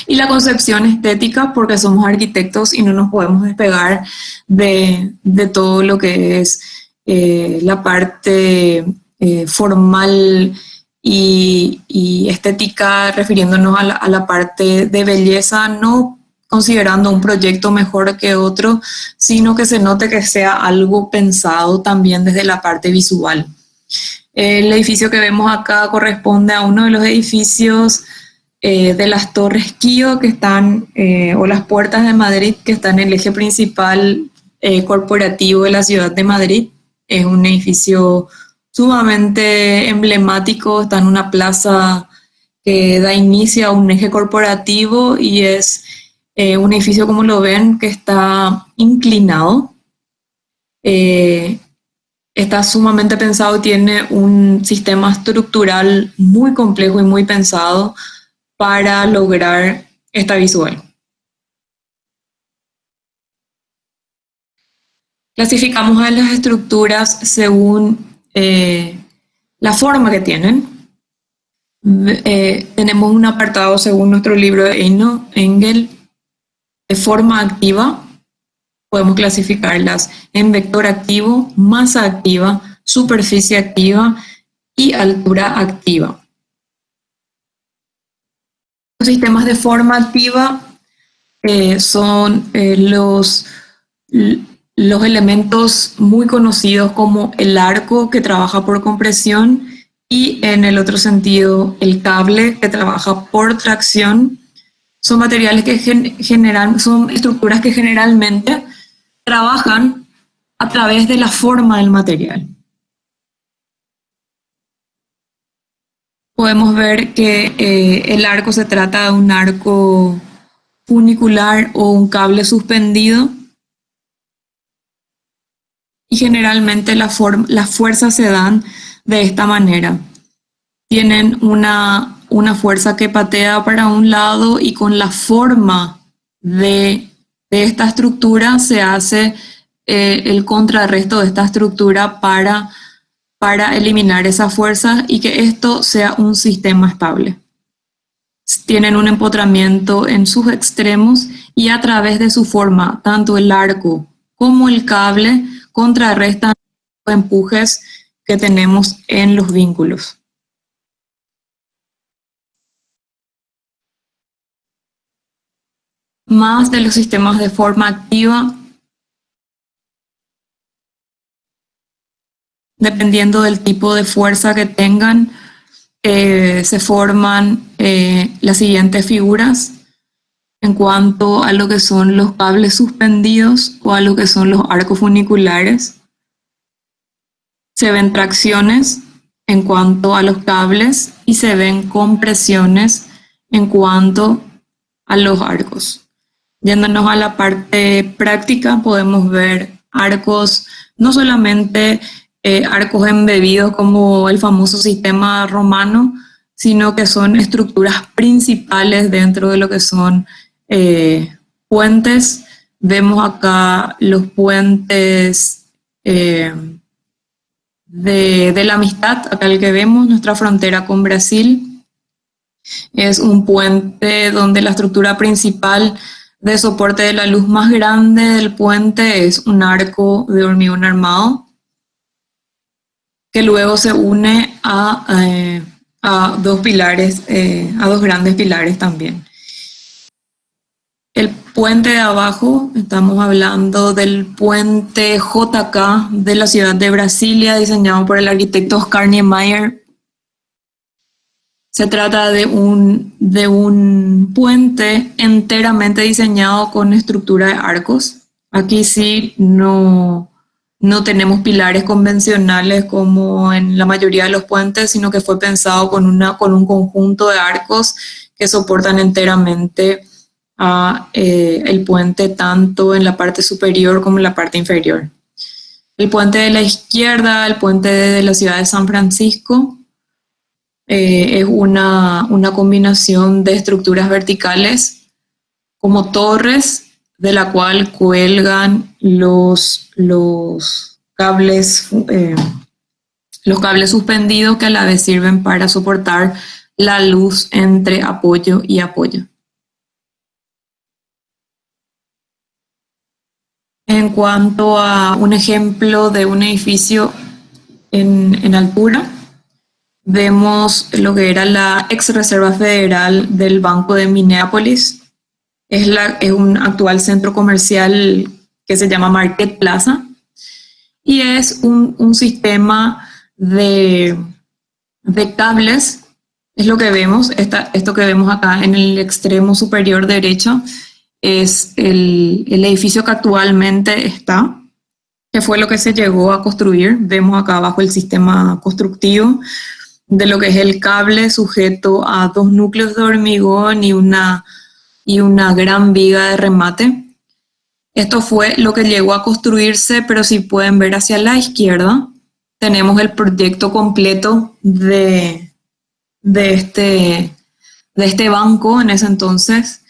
Y la concepción estética, porque somos arquitectos y no nos podemos despegar de todo lo que es la parte formal y estética, refiriéndonos a la parte de belleza, no considerando un proyecto mejor que otro, sino que se note que sea algo pensado también desde la parte visual. El edificio que vemos acá corresponde a uno de los edificios de las Torres Kío que están, o las Puertas de Madrid, que están en el eje principal corporativo de la ciudad de Madrid. Es un edificio sumamente emblemático, está en una plaza que da inicio a un eje corporativo y es un edificio, como lo ven, que está inclinado. Eh, Está sumamente pensado, tiene un sistema estructural muy complejo y muy pensado para lograr esta visual. Clasificamos a las estructuras según la forma que tienen. Tenemos un apartado según nuestro libro de Engel de forma activa. Podemos clasificarlas en vector activo, masa activa, superficie activa y altura activa. Los sistemas de forma activa son los elementos muy conocidos como el arco, que trabaja por compresión, y en el otro sentido el cable, que trabaja por tracción. Son materiales que son estructuras que generalmente trabajan a través de la forma del material. Podemos ver que el arco se trata de un arco funicular o un cable suspendido, y generalmente las fuerzas se dan de esta manera. Tienen una fuerza que patea para un lado, y con la forma de esta estructura se hace el contrarresto de esta estructura para eliminar esa fuerza y que esto sea un sistema estable. Tienen un empotramiento en sus extremos y a través de su forma, tanto el arco como el cable contrarrestan los empujes que tenemos en los vínculos. Más de los sistemas de forma activa, dependiendo del tipo de fuerza que tengan, se forman las siguientes figuras en cuanto a lo que son los cables suspendidos o a lo que son los arcos funiculares. Se ven tracciones en cuanto a los cables y se ven compresiones en cuanto a los arcos. Yéndonos a la parte práctica, podemos ver arcos, no solamente arcos embebidos como el famoso sistema romano, sino que son estructuras principales dentro de lo que son puentes. Vemos acá los puentes de la Amistad, acá el que vemos, nuestra frontera con Brasil. Es un puente donde la estructura principal de soporte de la luz más grande del puente es un arco de hormigón armado, que luego se une a dos pilares, a dos grandes pilares también. El puente de abajo, estamos hablando del puente JK de la ciudad de Brasilia, diseñado por el arquitecto Oscar Niemeyer. Se trata de un puente enteramente diseñado con estructura de arcos. Aquí sí no tenemos pilares convencionales como en la mayoría de los puentes, sino que fue pensado con un conjunto de arcos que soportan enteramente el puente, tanto en la parte superior como en la parte inferior. El puente de la izquierda, el puente de la ciudad de San Francisco, es una combinación de estructuras verticales como torres, de la cual cuelgan los cables suspendidos, que a la vez sirven para soportar la luz entre apoyo y apoyo. En cuanto a un ejemplo de un edificio en altura, vemos lo que era la ex Reserva Federal del Banco de Minneapolis. Es un actual centro comercial que se llama Market Plaza, y es un sistema de cables. Es lo que vemos, esto que vemos acá en el extremo superior derecho es el edificio que actualmente está. que fue lo que se llegó a construir. Vemos acá abajo el sistema constructivo de lo que es el cable sujeto a 2 núcleos de hormigón y una gran viga de remate. Esto fue lo que llegó a construirse, pero si pueden ver hacia la izquierda, tenemos el proyecto completo de este banco en ese entonces,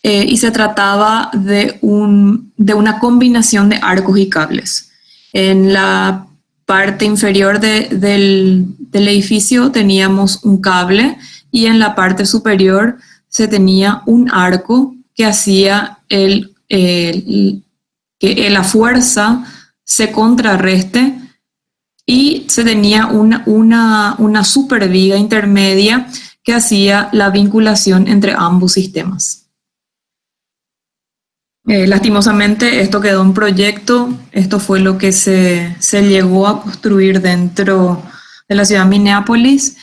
y se trataba de una combinación de arcos y cables. En la parte inferior del edificio teníamos un cable y en la parte superior se tenía un arco que hacía que la fuerza se contrarreste, y se tenía una superviga intermedia que hacía la vinculación entre ambos sistemas. Lastimosamente esto quedó en proyecto. Esto fue lo que se llegó a construir dentro de la ciudad de Minneapolis,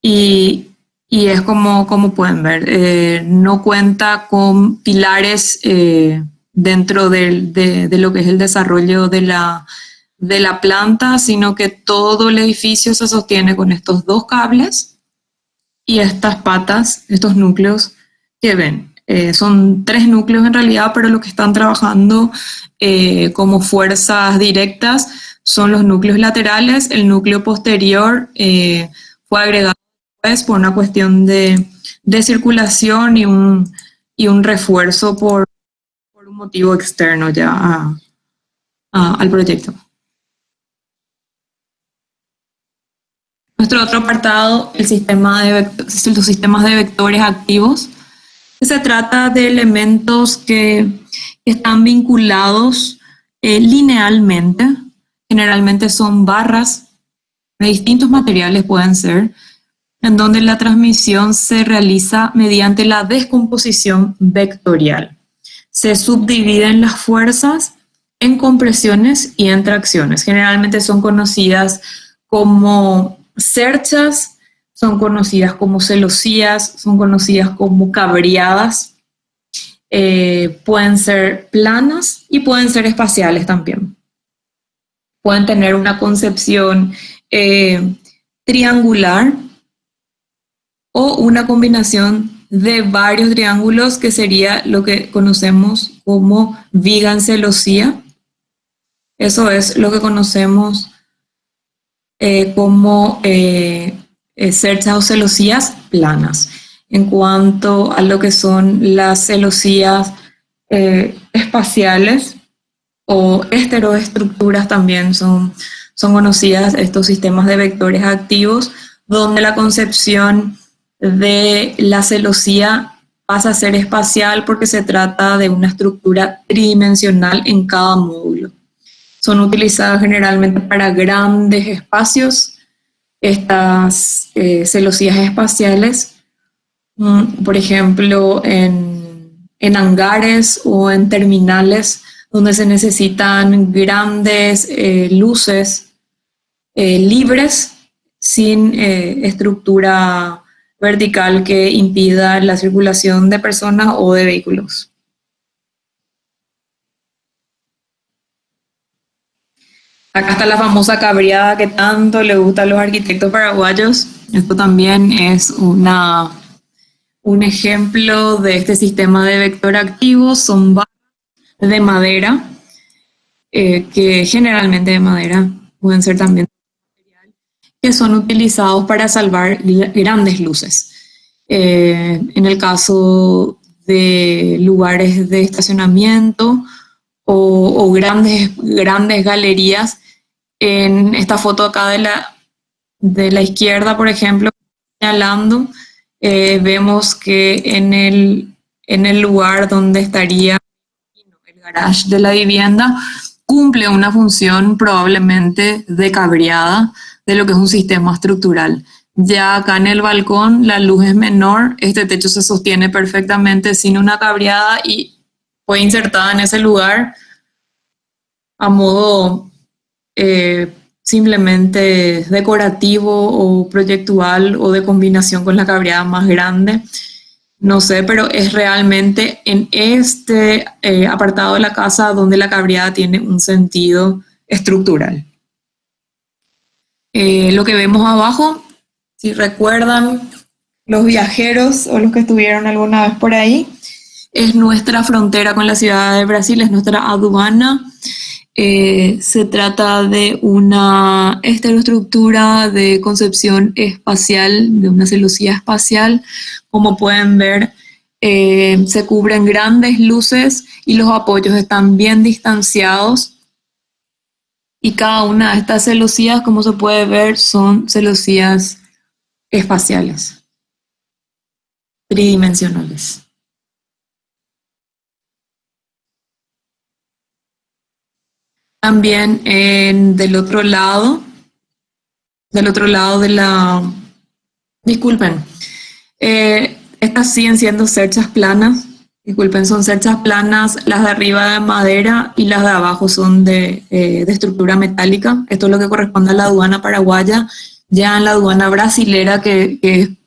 y es como pueden ver, no cuenta con pilares dentro de lo que es el desarrollo de la planta, sino que todo el edificio se sostiene con estos 2 cables y estas patas, estos núcleos que ven. Son 3 núcleos en realidad, pero los que están trabajando como fuerzas directas son los núcleos laterales. El núcleo posterior fue agregado después por una cuestión de circulación y un refuerzo por un motivo externo ya al proyecto. Nuestro otro apartado, los sistemas de vectores activos. Se trata de elementos que están vinculados linealmente. Generalmente son barras de distintos materiales, pueden ser, en donde la transmisión se realiza mediante la descomposición vectorial. Se subdividen las fuerzas en compresiones y en tracciones. Generalmente son conocidas como cerchas, son conocidas como celosías, son conocidas como cabriadas. Pueden ser planas y pueden ser espaciales también. Pueden tener una concepción triangular o una combinación de varios triángulos, que sería lo que conocemos como viga en celosía. Eso es lo que conocemos como cerchas o celosías planas. En cuanto a lo que son las celosías espaciales o esteroestructuras, también son conocidas estos sistemas de vectores activos, donde la concepción de la celosía pasa a ser espacial porque se trata de una estructura tridimensional en cada módulo. Son utilizadas generalmente para grandes espacios, estas celosías espaciales, por ejemplo, en hangares o en terminales donde se necesitan grandes luces libres, sin estructura vertical que impida la circulación de personas o de vehículos. Acá está la famosa cabriada que tanto le gusta a los arquitectos paraguayos. Esto también es un ejemplo de este sistema de vector activo. Son barras de madera, que generalmente de madera, pueden ser también que son utilizados para salvar grandes luces. En el caso de lugares de estacionamiento o grandes galerías. En esta foto acá de la izquierda, por ejemplo, señalando, vemos que en el lugar donde estaría el garage de la vivienda, cumple una función probablemente de cabriada de lo que es un sistema estructural. Ya acá en el balcón la luz es menor, este techo se sostiene perfectamente sin una cabriada y fue insertada en ese lugar a modo simplemente decorativo o proyectual o de combinación con la cabriada más grande. No sé, pero es realmente en este apartado de la casa donde la cabriada tiene un sentido estructural. Lo que vemos abajo, si recuerdan los viajeros o los que estuvieron alguna vez por ahí, es nuestra frontera con la ciudad de Brasil, es nuestra aduana. Se trata de una estereoestructura de concepción espacial, de una celosía espacial. Como pueden ver, se cubren grandes luces y los apoyos están bien distanciados. Y cada una de estas celosías, como se puede ver, son celosías espaciales, tridimensionales. También del otro lado de la... Disculpen, estas siguen siendo cerchas planas. Disculpen, son cerchas planas, las de arriba de madera y las de abajo son de estructura metálica. Esto es lo que corresponde a la aduana paraguaya. Ya en la aduana brasilera, que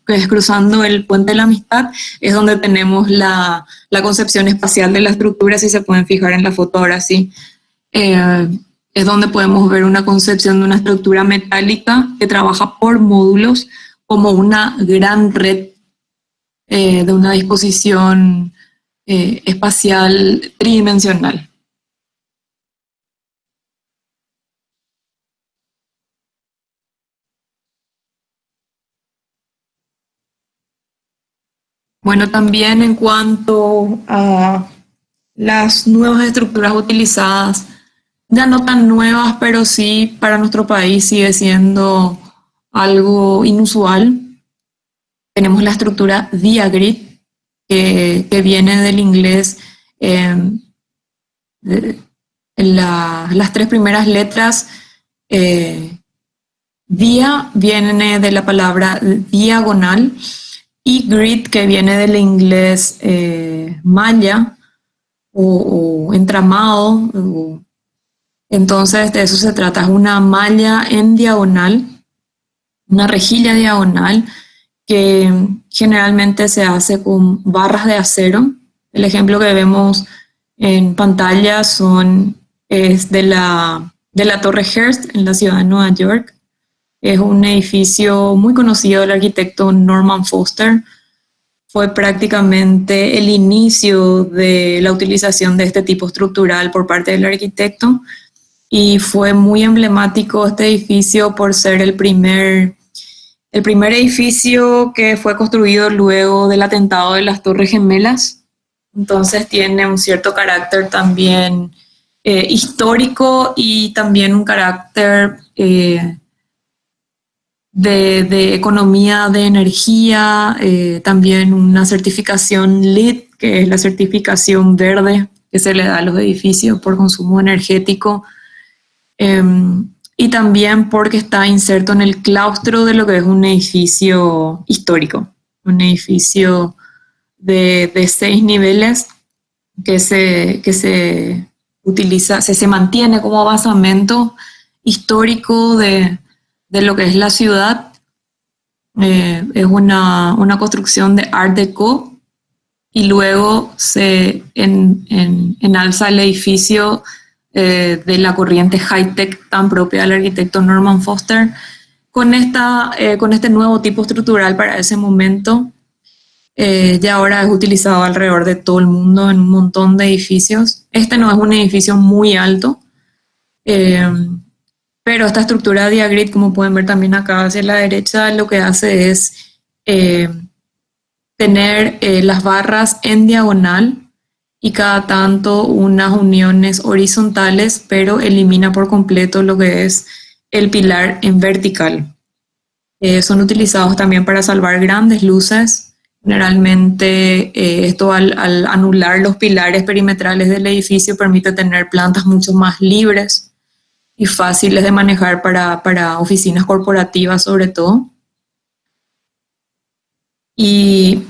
es cruzando el Puente de la Amistad, es donde tenemos la concepción espacial de la estructura, si se pueden fijar en la foto ahora sí. Es donde podemos ver una concepción de una estructura metálica que trabaja por módulos como una gran red de una disposición espacial tridimensional. Bueno, también en cuanto a las nuevas estructuras utilizadas, ya no tan nuevas, pero sí para nuestro país sigue siendo algo inusual. Tenemos la estructura Diagrid, que viene del inglés. Las tres primeras letras, dia viene de la palabra diagonal, y grid, que viene del inglés malla o entramado. Entonces de eso se trata, es una malla en diagonal, una rejilla diagonal que generalmente se hace con barras de acero. El ejemplo que vemos en pantalla es de la Torre Hearst en la ciudad de Nueva York. Es un edificio muy conocido del arquitecto Norman Foster. Fue prácticamente el inicio de la utilización de este tipo estructural por parte del arquitecto, y fue muy emblemático este edificio por ser el primer edificio que fue construido luego del atentado de las Torres Gemelas. Entonces tiene un cierto carácter también histórico, y también un carácter de economía de energía, también una certificación LEED, que es la certificación verde que se le da a los edificios por consumo energético, y también porque está inserto en el claustro de lo que es un edificio histórico, un edificio de 6 niveles que se utiliza, se mantiene como basamento histórico de lo que es la ciudad. Es una construcción de Art Deco, y luego se enalza el edificio de la corriente high-tech tan propia del arquitecto Norman Foster, con este nuevo tipo estructural para ese momento. Ya ahora es utilizado alrededor de todo el mundo en un montón de edificios. Este no es un edificio muy alto, pero esta estructura Diagrid, como pueden ver también acá hacia la derecha, lo que hace es tener las barras en diagonal y cada tanto unas uniones horizontales, pero elimina por completo lo que es el pilar en vertical. Son utilizados también para salvar grandes luces. Generalmente esto al anular los pilares perimetrales del edificio permite tener plantas mucho más libres y fáciles de manejar para oficinas corporativas sobre todo. Y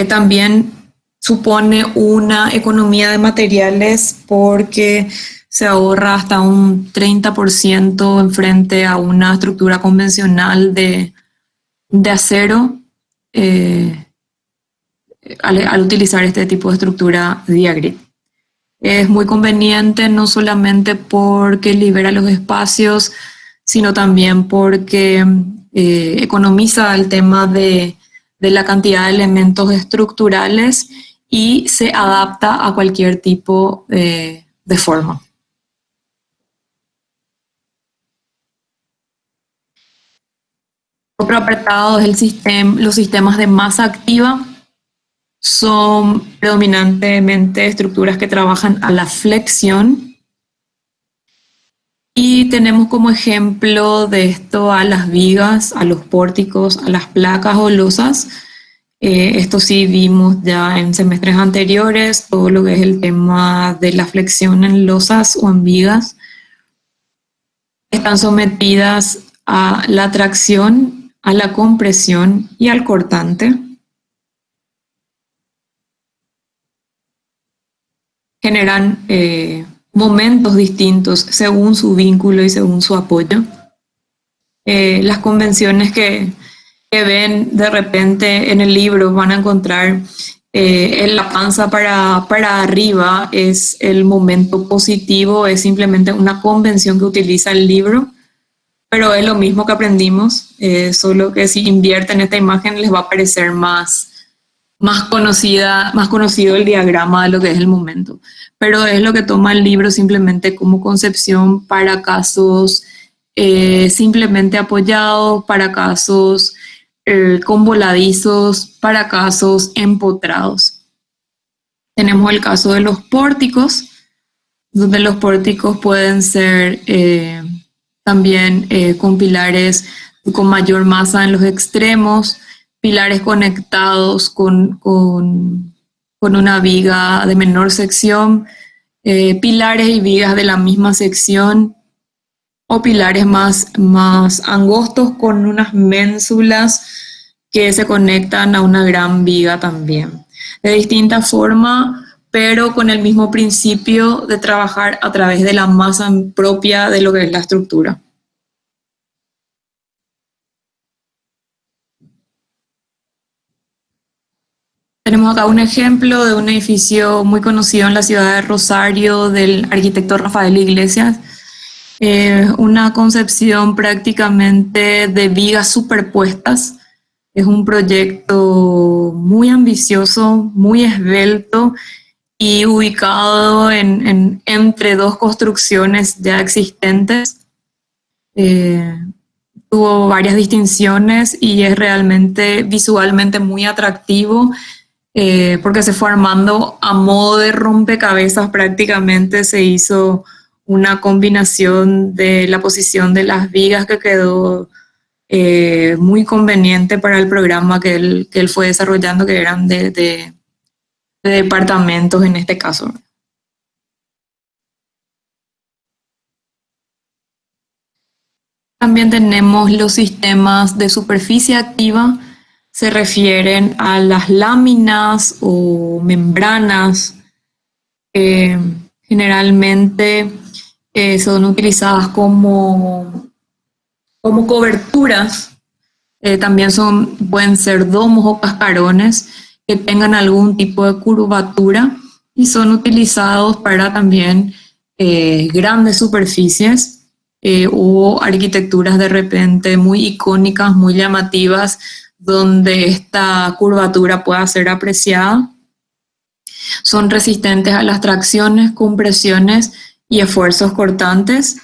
también supone una economía de materiales porque se ahorra hasta un 30% en frente a una estructura convencional de acero al utilizar este tipo de estructura Diagrid. Es muy conveniente no solamente porque libera los espacios, sino también porque economiza el tema de la cantidad de elementos estructurales y se adapta a cualquier tipo de forma. Otro apartado es los sistemas de masa activa. Son predominantemente estructuras que trabajan a la flexión. Y tenemos como ejemplo de esto a las vigas, a los pórticos, a las placas o losas. Esto sí vimos ya en semestres anteriores, todo lo que es el tema de la flexión en losas o en vigas. Están sometidas a la tracción, a la compresión y al cortante. Generan momentos distintos según su vínculo y según su apoyo. Las convenciones que ven de repente en el libro van a encontrar en la panza para arriba es el momento positivo, es simplemente una convención que utiliza el libro, pero es lo mismo que aprendimos, solo que si invierten esta imagen les va a parecer más conocido el diagrama de lo que es el momento. Pero es lo que toma el libro simplemente como concepción para casos simplemente apoyados, para casos con voladizos, para casos empotrados. Tenemos el caso de los pórticos, donde los pórticos pueden ser también con pilares con mayor masa en los extremos, pilares conectados con una viga de menor sección, pilares y vigas de la misma sección, o pilares más angostos con unas ménsulas que se conectan a una gran viga también. De distinta forma, pero con el mismo principio de trabajar a través de la masa propia de lo que es la estructura. Tenemos acá un ejemplo de un edificio muy conocido en la ciudad de Rosario del arquitecto Rafael Iglesias. Una concepción prácticamente de vigas superpuestas. Es un proyecto muy ambicioso, muy esbelto y ubicado entre dos construcciones ya existentes. Tuvo varias distinciones y es realmente visualmente muy atractivo porque se fue armando a modo de rompecabezas prácticamente, se hizo una combinación de la posición de las vigas que quedó muy conveniente para el programa que él fue desarrollando, que eran de departamentos en este caso. También tenemos los sistemas de superficie activa, se refieren a las láminas o membranas, generalmente son utilizadas como coberturas, también pueden ser domos o cascarones que tengan algún tipo de curvatura y son utilizados para también grandes superficies o arquitecturas de repente muy icónicas, muy llamativas, donde esta curvatura pueda ser apreciada. Son resistentes a las tracciones, compresiones y esfuerzos cortantes.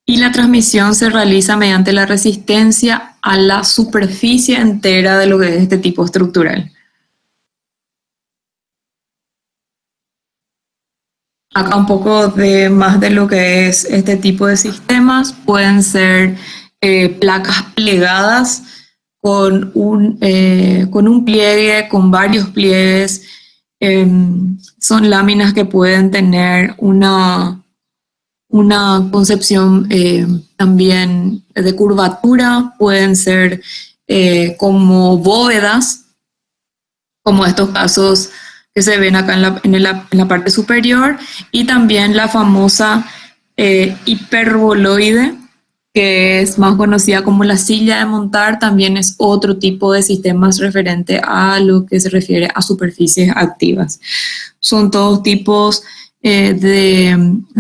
Y la transmisión se realiza mediante la resistencia a la superficie entera de lo que es este tipo estructural. Acá un poco más de lo que es este tipo de sistemas. Pueden ser placas plegadas con un pliegue, con varios pliegues. Son láminas que pueden tener una concepción también de curvatura, pueden ser como bóvedas, como estos casos que se ven acá en la parte superior, y también la famosa hiperboloide, que es más conocida como la silla de montar, también es otro tipo de sistemas referente a lo que se refiere a superficies activas. Son todos tipos de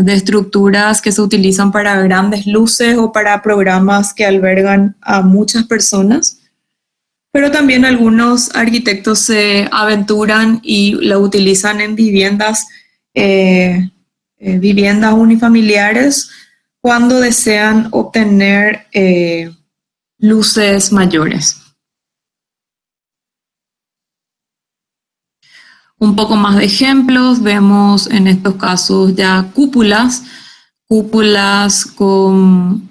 estructuras que se utilizan para grandes luces o para programas que albergan a muchas personas, pero también algunos arquitectos se aventuran y la utilizan en viviendas unifamiliares cuando desean obtener luces mayores. Un poco más de ejemplos, vemos en estos casos ya cúpulas con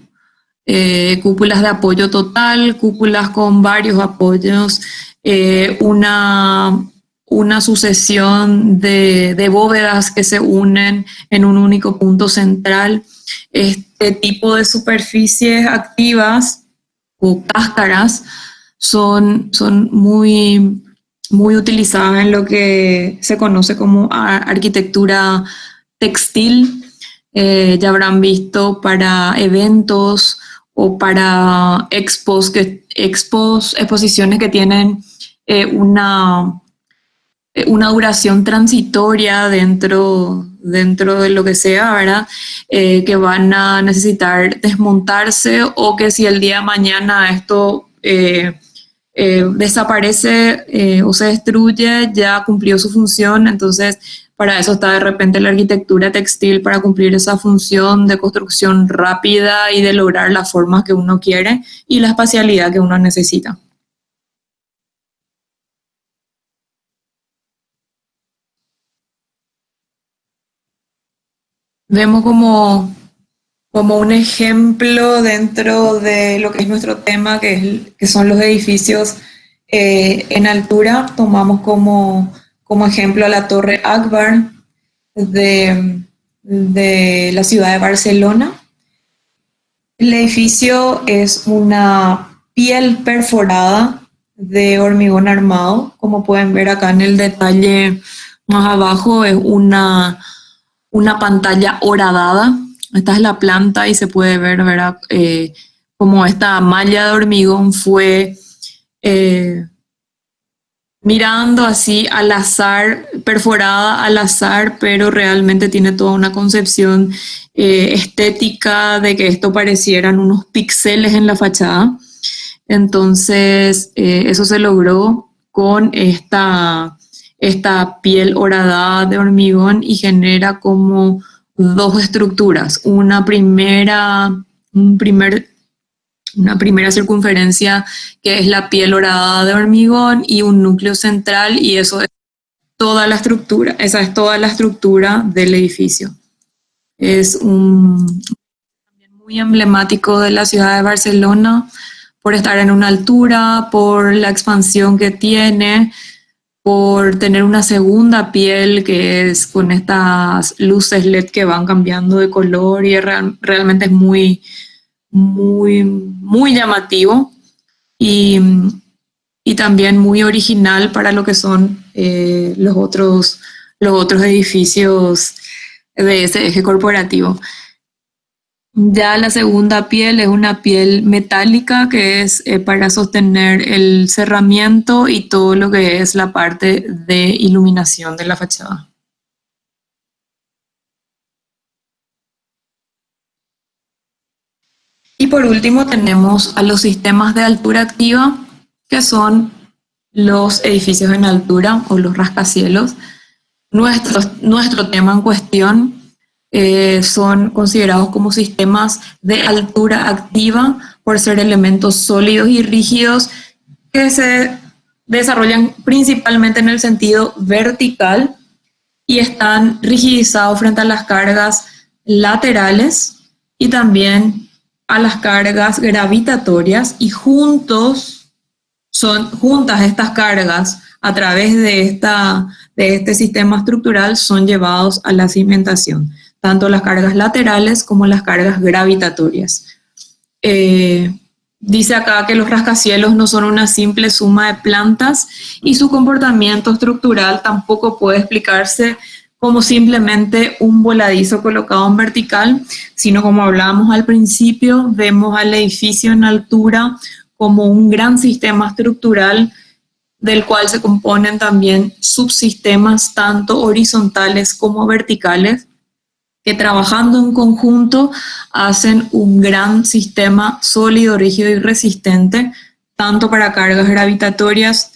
cúpulas de apoyo total, cúpulas con varios apoyos, una sucesión de bóvedas que se unen en un único punto central. Este tipo de superficies activas o cáscaras son muy utilizadas en lo que se conoce como arquitectura textil. Ya habrán visto para eventos o para exposiciones que tienen una duración transitoria dentro de lo que sea, ¿verdad? Que van a necesitar desmontarse, o que si el día de mañana esto desaparece o se destruye, ya cumplió su función. Entonces, para eso está de repente la arquitectura textil, para cumplir esa función de construcción rápida y de lograr las formas que uno quiere y la espacialidad que uno necesita. Vemos como un ejemplo dentro de lo que es nuestro tema, que son los edificios en altura. Tomamos como ejemplo a la Torre Akbar de la ciudad de Barcelona. El edificio es una piel perforada de hormigón armado. Como pueden ver acá en el detalle más abajo, es una pantalla horadada. Esta es la planta y se puede ver, ¿verdad? Como esta malla de hormigón fue mirando así al azar, perforada al azar, pero realmente tiene toda una concepción estética de que esto parecieran unos píxeles en la fachada. Entonces, eso se logró con esta piel horadada de hormigón y genera como dos estructuras. Una primera circunferencia que es la piel horadada de hormigón y un núcleo central, y eso es toda la estructura. Esa es toda la estructura del edificio. Es muy emblemático de la ciudad de Barcelona por estar en una altura, por la expansión que tiene, por tener una segunda piel que es con estas luces LED que van cambiando de color, y realmente es muy llamativo y también muy original para lo que son los otros edificios de ese eje corporativo. Ya la segunda piel es una piel metálica que es para sostener el cerramiento y todo lo que es la parte de iluminación de la fachada. Y por último tenemos a los sistemas de altura activa, que son los edificios en altura o los rascacielos. Nuestro tema en cuestión son considerados como sistemas de altura activa por ser elementos sólidos y rígidos que se desarrollan principalmente en el sentido vertical y están rigidizados frente a las cargas laterales y también a las cargas gravitatorias, y juntas estas cargas a través de este sistema estructural son llevados a la cimentación, tanto las cargas laterales como las cargas gravitatorias. Dice acá que los rascacielos no son una simple suma de plantas y su comportamiento estructural tampoco puede explicarse como simplemente un voladizo colocado en vertical, sino como hablábamos al principio, vemos al edificio en altura como un gran sistema estructural del cual se componen también subsistemas tanto horizontales como verticales, que trabajando en conjunto hacen un gran sistema sólido, rígido y resistente, tanto para cargas gravitatorias,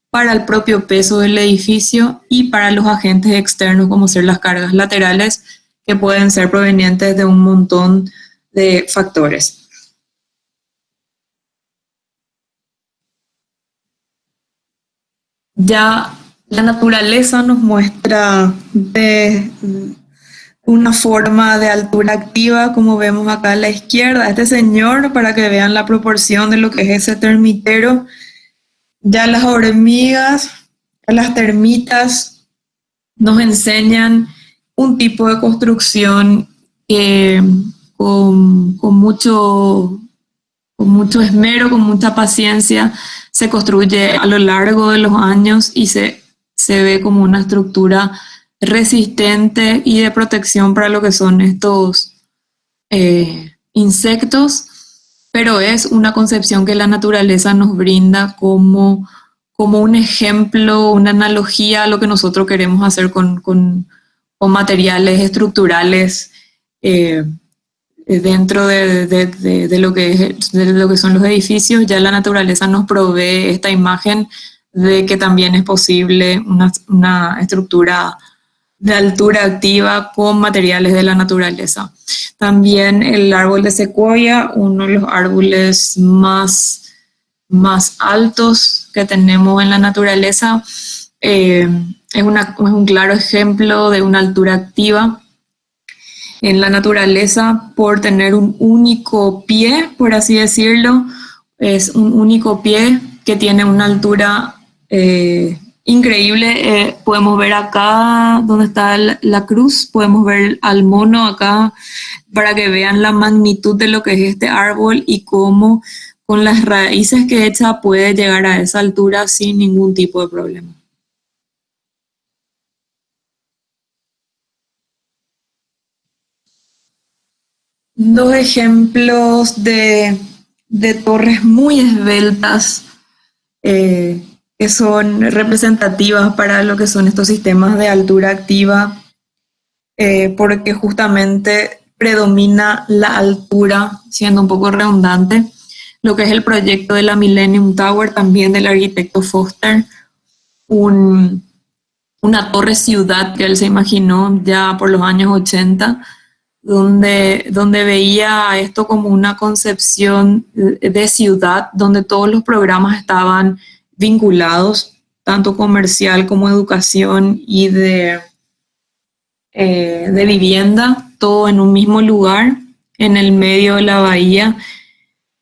para el propio peso del edificio y para los agentes externos, como ser las cargas laterales, que pueden ser provenientes de un montón de factores. Ya la naturaleza nos muestra de una forma de altura activa, como vemos acá a la izquierda, este señor, para que vean la proporción de lo que es ese termitero. Ya las hormigas, las termitas, nos enseñan un tipo de construcción que con mucho esmero, con mucha paciencia, se construye a lo largo de los años y se ve como una estructura resistente y de protección para lo que son estos insectos, pero es una concepción que la naturaleza nos brinda como un ejemplo, una analogía a lo que nosotros queremos hacer con materiales estructurales dentro de lo que son los edificios. Ya la naturaleza nos provee esta imagen de que también es posible una estructura de altura activa con materiales de la naturaleza. También el árbol de secuoya, uno de los árboles más altos que tenemos en la naturaleza, es un claro ejemplo de una altura activa en la naturaleza por tener un único pie, por así decirlo. Es un único pie que tiene una altura increíble. Podemos ver acá donde está la cruz, podemos ver al mono acá para que vean la magnitud de lo que es este árbol y cómo con las raíces que echa puede llegar a esa altura sin ningún tipo de problema. Dos ejemplos de torres muy esbeltas que son representativas para lo que son estos sistemas de altura activa, porque justamente predomina la altura, siendo un poco redundante, lo que es el proyecto de la Millennium Tower, también del arquitecto Foster, una torre ciudad que él se imaginó ya por los años 80, donde veía esto como una concepción de ciudad, donde todos los programas estaban vinculados, tanto comercial como educación y de vivienda, todo en un mismo lugar, en el medio de la bahía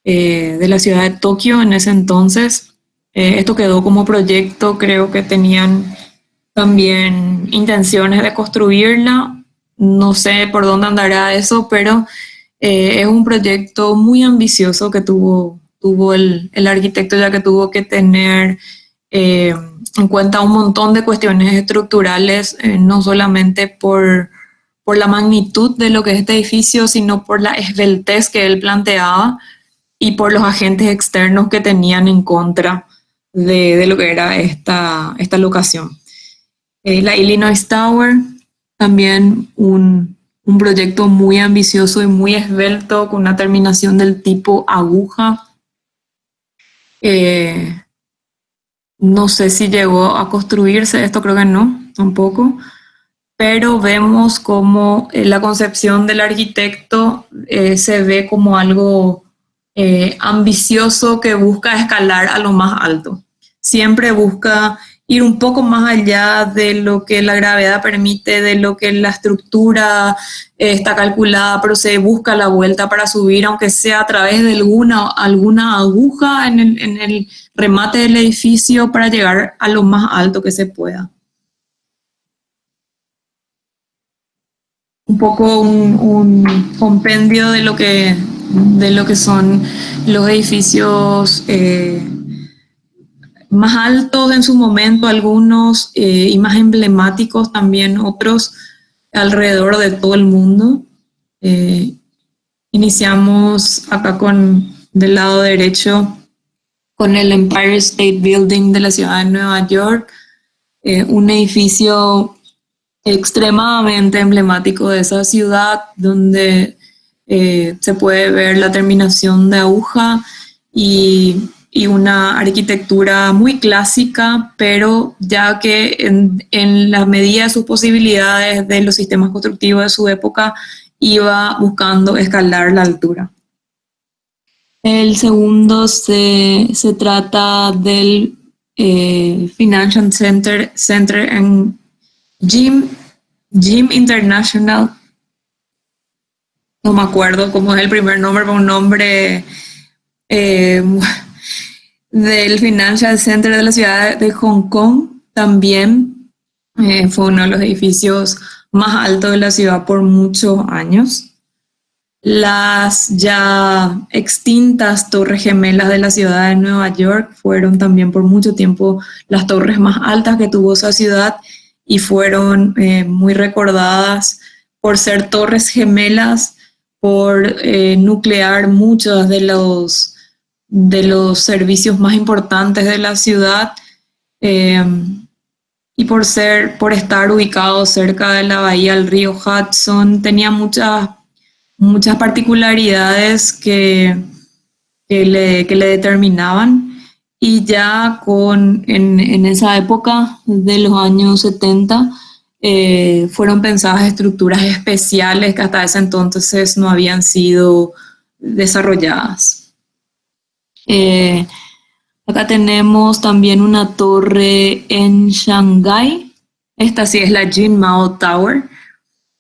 de la ciudad de Tokio en ese entonces. Esto quedó como proyecto, creo que tenían también intenciones de construirla. No sé por dónde andará eso, pero es un proyecto muy ambicioso que tuvo el arquitecto, ya que tuvo que tener en cuenta un montón de cuestiones estructurales, no solamente por la magnitud de lo que es este edificio, sino por la esbeltez que él planteaba y por los agentes externos que tenían en contra de lo que era esta locación. La Illinois Tower, también un proyecto muy ambicioso y muy esbelto, con una terminación del tipo aguja. No sé si llegó a construirse, esto creo que no, tampoco, pero vemos como la concepción del arquitecto se ve como algo ambicioso que busca escalar a lo más alto. Siempre busca ir un poco más allá de lo que la gravedad permite, de lo que la estructura está calculada, pero se busca la vuelta para subir, aunque sea a través de alguna aguja en el remate del edificio, para llegar a lo más alto que se pueda. Un poco un compendio de lo que son los edificios más altos en su momento algunos y más emblemáticos también otros alrededor de todo el mundo. Iniciamos acá del lado derecho con el Empire State Building de la ciudad de Nueva York, un edificio extremadamente emblemático de esa ciudad donde se puede ver la terminación de aguja y una arquitectura muy clásica, pero ya que en la medida de sus posibilidades de los sistemas constructivos de su época iba buscando escalar la altura. El segundo se trata del Financial Center en Gym International. No me acuerdo cómo es el primer nombre, pero un nombre del Financial Center de la ciudad de Hong Kong. También fue uno de los edificios más altos de la ciudad por muchos años. Las ya extintas Torres Gemelas de la ciudad de Nueva York fueron también por mucho tiempo las torres más altas que tuvo esa ciudad y fueron muy recordadas por ser torres gemelas, por nuclear muchos de los servicios más importantes de la ciudad y por estar ubicados cerca de la bahía del río Hudson. Tenía muchas particularidades que le determinaban, y ya en esa época de los años 70 fueron pensadas estructuras especiales que hasta ese entonces no habían sido desarrolladas. Acá tenemos también una torre en Shanghái. Esta sí es la Jinmao Tower,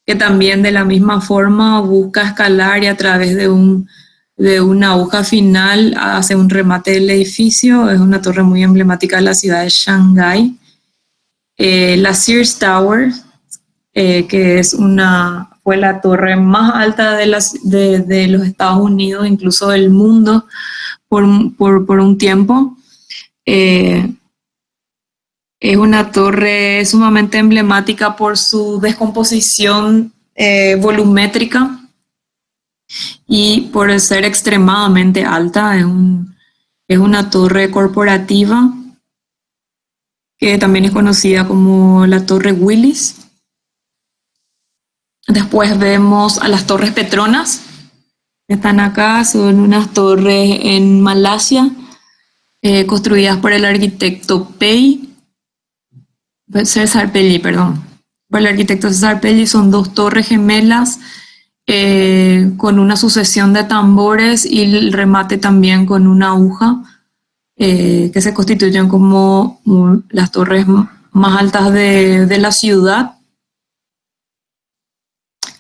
que también de la misma forma busca escalar y a través de una aguja final hace un remate del edificio. Es una torre muy emblemática de la ciudad de Shanghái. La Sears Tower, que fue la torre más alta de los Estados Unidos, incluso del mundo, por un tiempo. Es una torre sumamente emblemática por su descomposición volumétrica y por ser extremadamente alta. Es una torre corporativa que también es conocida como la Torre Willis. Después vemos a las Torres Petronas, que están acá. Son unas torres en Malasia, construidas por el arquitecto César Pelli, perdón. Por el arquitecto César Pelli. Son dos torres gemelas con una sucesión de tambores y el remate también con una aguja, que se constituyen como las torres más altas de la ciudad.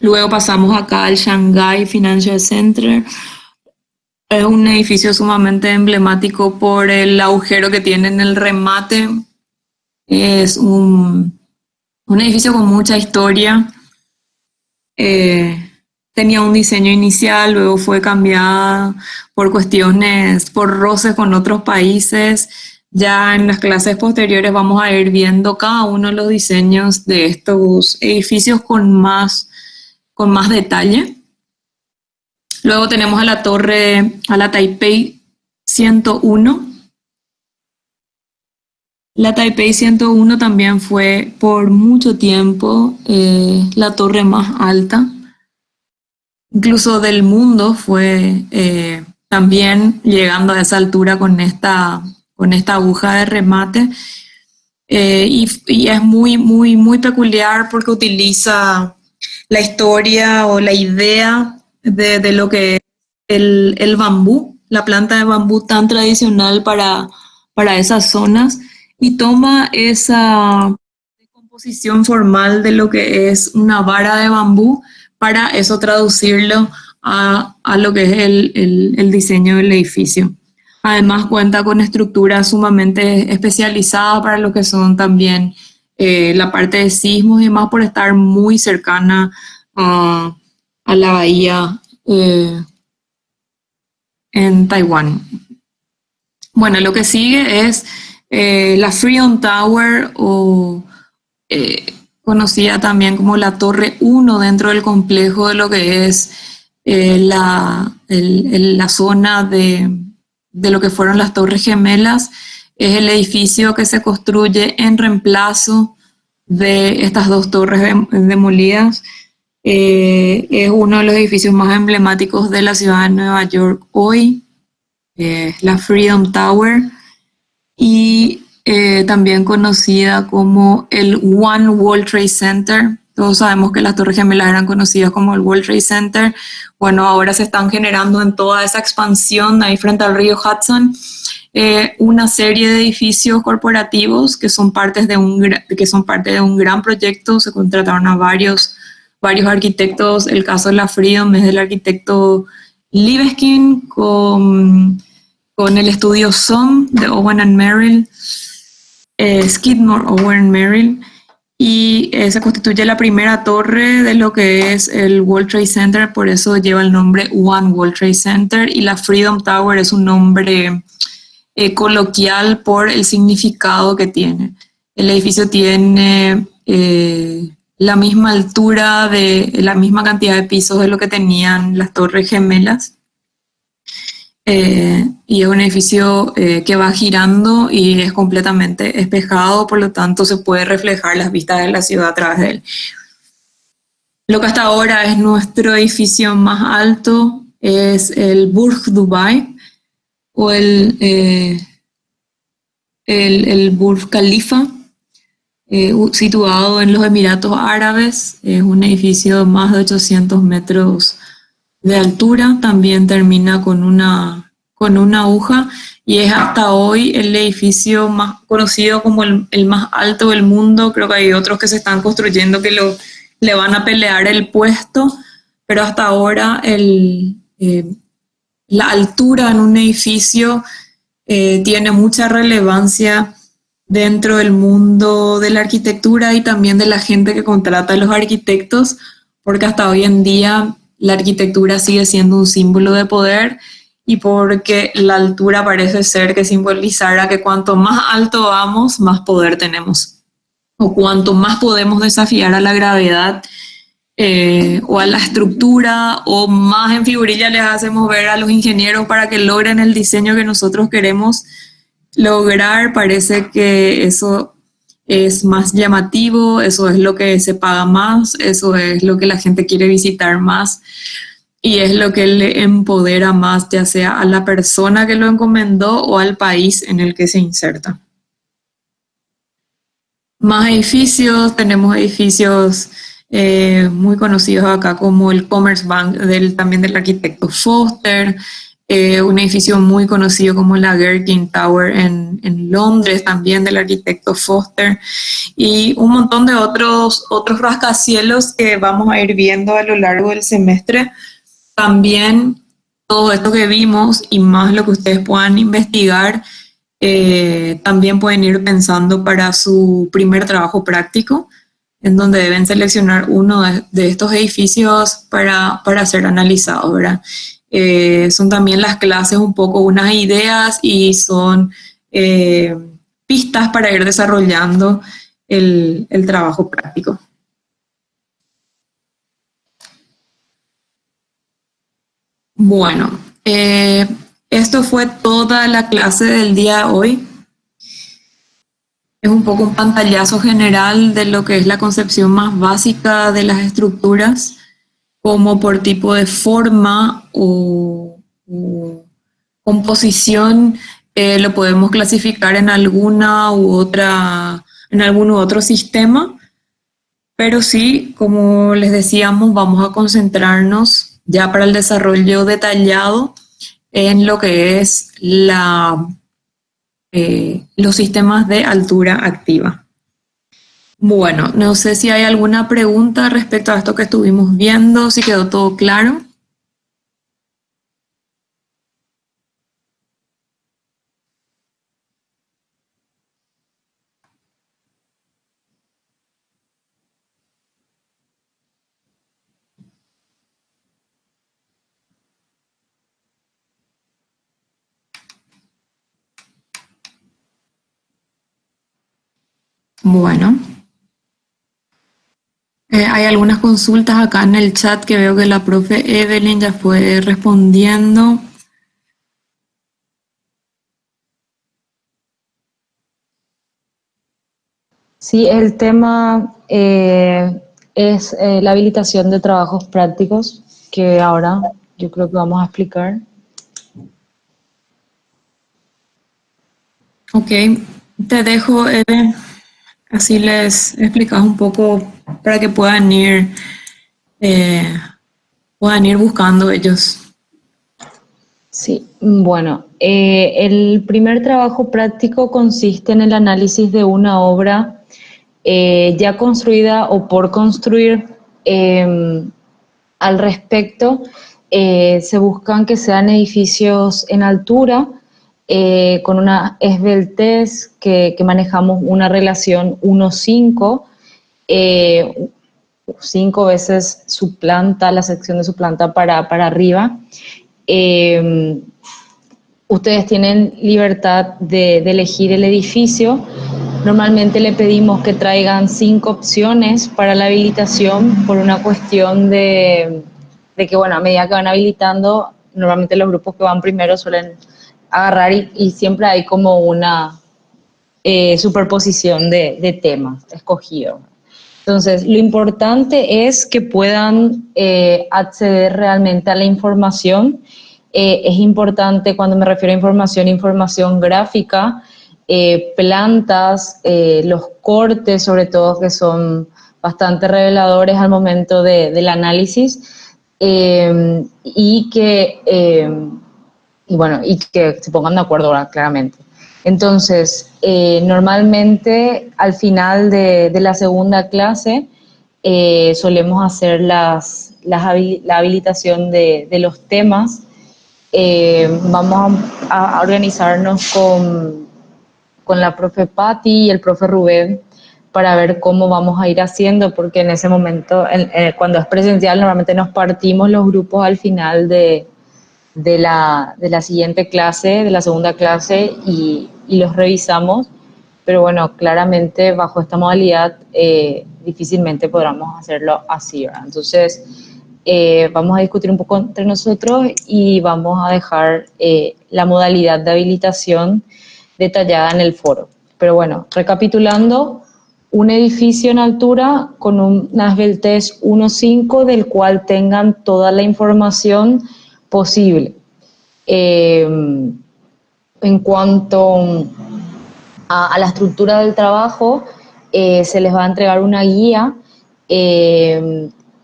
Luego pasamos acá al Shanghai Financial Center. Es un edificio sumamente emblemático por el agujero que tiene en el remate. Es un edificio con mucha historia. Tenía un diseño inicial, luego fue cambiada por roces con otros países. Ya en las clases posteriores vamos a ir viendo cada uno de los diseños de estos edificios con más detalle. Luego tenemos a la Taipei 101. La Taipei 101 también fue por mucho tiempo la torre más alta, incluso del mundo. Fue también llegando a esa altura con esta aguja de remate. Y es muy, muy, muy peculiar porque utiliza la historia o la idea de lo que es el bambú, la planta de bambú tan tradicional para esas zonas, y toma esa composición formal de lo que es una vara de bambú para eso traducirlo a lo que es el diseño del edificio. Además cuenta con estructuras sumamente especializadas para lo que son también la parte de sismos y demás, por estar muy cercana a la bahía en Taiwán. Bueno, lo que sigue es la Freedom Tower o conocida también como la Torre 1 dentro del complejo de lo que es la zona de lo que fueron las Torres Gemelas. Es el edificio que se construye en reemplazo de estas dos torres demolidas. Es uno de los edificios más emblemáticos de la ciudad de Nueva York hoy, la Freedom Tower, y también conocida como el One World Trade Center. Todos sabemos que las Torres Gemelas eran conocidas como el World Trade Center. Bueno, ahora se están generando en toda esa expansión ahí frente al río Hudson una serie de edificios corporativos que son parte de un gran proyecto. Se contrataron a varios arquitectos. El caso de la Freedom es del arquitecto Libeskind con el estudio SOM de Owen and Merrill, Skidmore, Owen and Merrill, y se constituye la primera torre de lo que es el World Trade Center, por eso lleva el nombre One World Trade Center, y la Freedom Tower es un nombre coloquial por el significado que tiene. El edificio tiene la misma altura, la misma cantidad de pisos de lo que tenían las Torres Gemelas. Y es un edificio que va girando y es completamente espejado, por lo tanto se puede reflejar las vistas de la ciudad a través de él. Lo que hasta ahora es nuestro edificio más alto es el Burj Dubai o el Burj Khalifa, situado en los Emiratos Árabes. Es un edificio de más de 800 metros de altura, también termina con una aguja y es hasta hoy el edificio más conocido como el más alto del mundo. Creo que hay otros que se están construyendo que le van a pelear el puesto, pero hasta ahora la altura en un edificio tiene mucha relevancia dentro del mundo de la arquitectura y también de la gente que contrata a los arquitectos, porque hasta hoy en día la arquitectura sigue siendo un símbolo de poder y porque la altura parece ser que simbolizara que cuanto más alto vamos, más poder tenemos, o cuanto más podemos desafiar a la gravedad o a la estructura, o más en figurilla les hacemos ver a los ingenieros para que logren el diseño que nosotros queremos lograr. Parece que eso es más llamativo, eso es lo que se paga más, eso es lo que la gente quiere visitar más y es lo que le empodera más, ya sea a la persona que lo encomendó o al país en el que se inserta. Más edificios, tenemos edificios muy conocidos acá como el Commerce Bank, también del arquitecto Foster, un edificio muy conocido como la Gherkin Tower en Londres, también del arquitecto Foster, y un montón de otros rascacielos que vamos a ir viendo a lo largo del semestre. También todo esto que vimos y más lo que ustedes puedan investigar, también pueden ir pensando para su primer trabajo práctico, en donde deben seleccionar uno de estos edificios para ser analizados, ¿verdad? Son también las clases un poco unas ideas y son pistas para ir desarrollando el trabajo práctico. Bueno, esto fue toda la clase del día de hoy. Es un poco un pantallazo general de lo que es la concepción más básica de las estructuras, como por tipo de forma o composición. Lo podemos clasificar en en algún u otro sistema, pero sí, como les decíamos, vamos a concentrarnos ya para el desarrollo detallado en lo que es los sistemas de altura activa. Bueno, no sé si hay alguna pregunta respecto a esto que estuvimos viendo, si quedó todo claro. Bueno, hay algunas consultas acá en el chat que veo que la profe Evelyn ya fue respondiendo. Sí, el tema es la habilitación de trabajos prácticos, que ahora yo creo que vamos a explicar. Ok, te dejo, Eve, así les explicas un poco para que eh, puedan ir buscando ellos. Sí, bueno, el primer trabajo práctico consiste en el análisis de una obra ya construida o por construir. Al respecto, se buscan que sean edificios en altura, con una esbeltez que manejamos una relación 1:5, 5 veces su planta, la sección de su planta para arriba. Eh, Ustedes tienen libertad de elegir el edificio. Normalmente le pedimos que traigan 5 opciones para la habilitación por una cuestión de que, bueno, a medida que van habilitando, normalmente los grupos que van primero suelen agarrar y siempre hay como una superposición de temas escogidos. Entonces, lo importante es que puedan acceder realmente a la información. Es importante, cuando me refiero a información, información gráfica, plantas, los cortes, sobre todo, que son bastante reveladores al momento del análisis, y que se pongan de acuerdo ahora, claramente. Entonces, normalmente al final de la segunda clase solemos hacer la habilitación de los temas. Vamos a organizarnos con la profe Patti y el profe Rubén para ver cómo vamos a ir haciendo, porque en ese momento, cuando es presencial, normalmente nos partimos los grupos al final de la siguiente clase, de la segunda clase, y los revisamos, pero bueno, claramente bajo esta modalidad difícilmente podamos hacerlo así, ¿verdad? Entonces, vamos a discutir un poco entre nosotros y vamos a dejar la modalidad de habilitación detallada en el foro. Pero bueno, recapitulando, un edificio en altura con una esbeltez 1:5 del cual tengan toda la información posible. En cuanto a la estructura del trabajo, se les va a entregar una guía,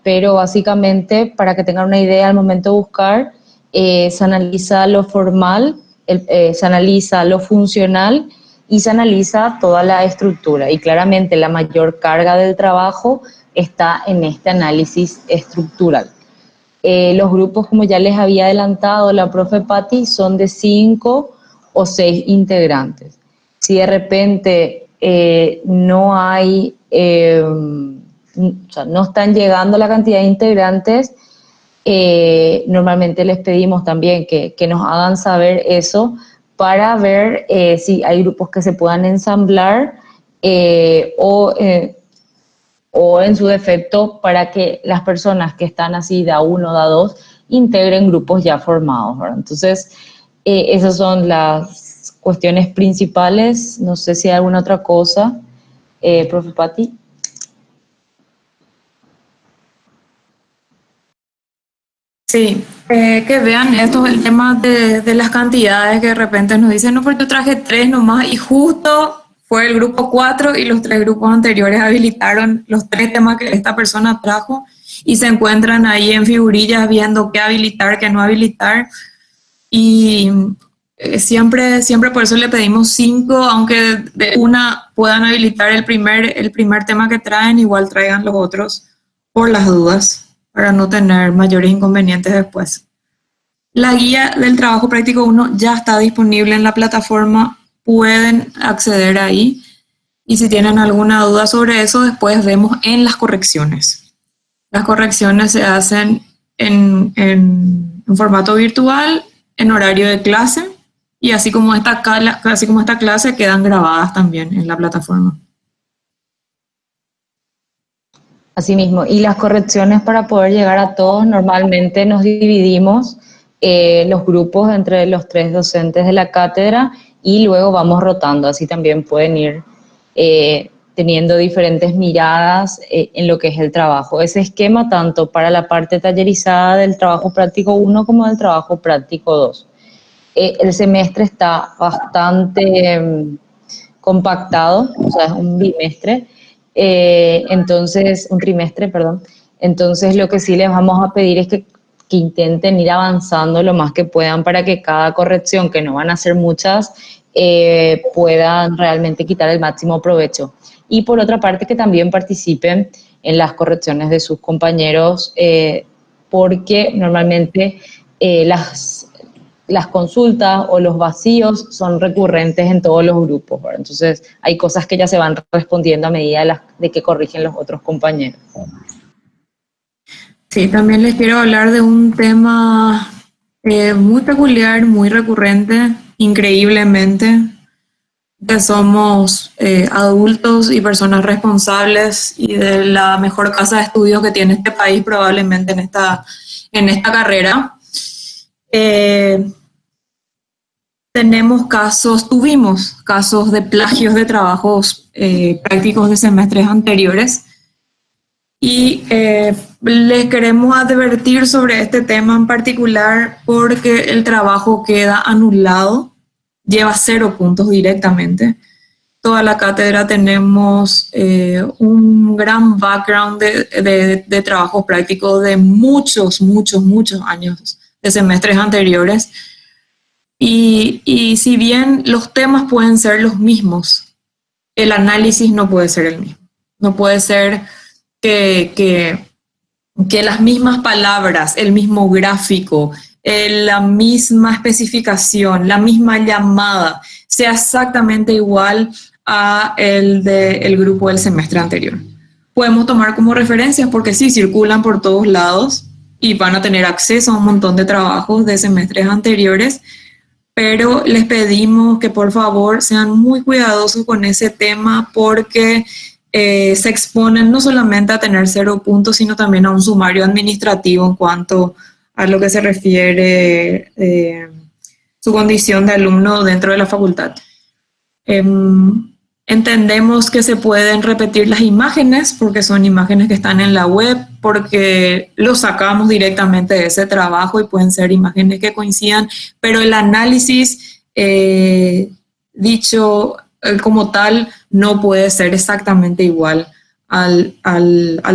pero básicamente, para que tengan una idea al momento de buscar, se analiza lo formal, se analiza lo funcional y se analiza toda la estructura. Y claramente la mayor carga del trabajo está en este análisis estructural. Los grupos, como ya les había adelantado la profe Patti, son de 5 o 6 integrantes. Si de repente no hay, o sea, no están llegando la cantidad de integrantes, normalmente les pedimos también que nos hagan saber eso para ver si hay grupos que se puedan ensamblar o en su defecto para que las personas que están así de A1, de A2, integren grupos ya formados, ¿verdad? Entonces, esas son las cuestiones principales. No sé si hay alguna otra cosa, profe Patti. Sí, que vean esto, el tema de las cantidades que de repente nos dicen, no, porque yo traje 3 nomás y justo fue el grupo 4 y los 3 grupos anteriores habilitaron los 3 temas que esta persona trajo y se encuentran ahí en figurillas viendo qué habilitar, qué no habilitar. Y siempre por eso le pedimos 5, aunque de una puedan habilitar el primer tema que traen, igual traigan los otros por las dudas, para no tener mayores inconvenientes después. La guía del trabajo práctico 1 ya está disponible en la plataforma, pueden acceder ahí y si tienen alguna duda sobre eso, después vemos en las correcciones. Las correcciones se hacen en formato virtual, en horario de clase, y así como esta clase quedan grabadas también en la plataforma. Asimismo, y las correcciones para poder llegar a todos, normalmente nos dividimos los grupos entre los 3 docentes de la cátedra y luego vamos rotando, así también pueden ir teniendo diferentes miradas en lo que es el trabajo. Ese esquema tanto para la parte tallerizada del trabajo práctico 1 como del trabajo práctico 2. El semestre está bastante compactado, o sea, es un bimestre, entonces, un trimestre, perdón. Entonces, lo que sí les vamos a pedir es que intenten ir avanzando lo más que puedan para que cada corrección, que no van a ser muchas, puedan realmente quitar el máximo provecho. Y por otra parte, que también participen en las correcciones de sus compañeros, porque normalmente las consultas o los vacíos son recurrentes en todos los grupos, ¿verdad? Entonces, hay cosas que ya se van respondiendo a medida de que corrigen los otros compañeros. Sí, también les quiero hablar de un tema muy peculiar, muy recurrente, increíblemente, que somos adultos y personas responsables y de la mejor casa de estudios que tiene este país probablemente en esta carrera. Tuvimos casos de plagios de trabajos prácticos de semestres anteriores y les queremos advertir sobre este tema en particular porque el trabajo queda anulado, lleva 0 puntos directamente. Toda la cátedra tenemos un gran background de trabajo práctico de muchos años de semestres anteriores. Y si bien los temas pueden ser los mismos, el análisis no puede ser el mismo. No puede ser que las mismas palabras, el mismo gráfico, la misma especificación, la misma llamada, sea exactamente igual a el del grupo del semestre anterior. Podemos tomar como referencias porque sí, circulan por todos lados y van a tener acceso a un montón de trabajos de semestres anteriores, pero les pedimos que por favor sean muy cuidadosos con ese tema porque se exponen no solamente a tener 0 puntos, sino también a un sumario administrativo en cuanto a lo que se refiere su condición de alumno dentro de la facultad. Entendemos que se pueden repetir las imágenes porque son imágenes que están en la web, porque los sacamos directamente de ese trabajo y pueden ser imágenes que coincidan, pero el análisis dicho como tal no puede ser exactamente igual al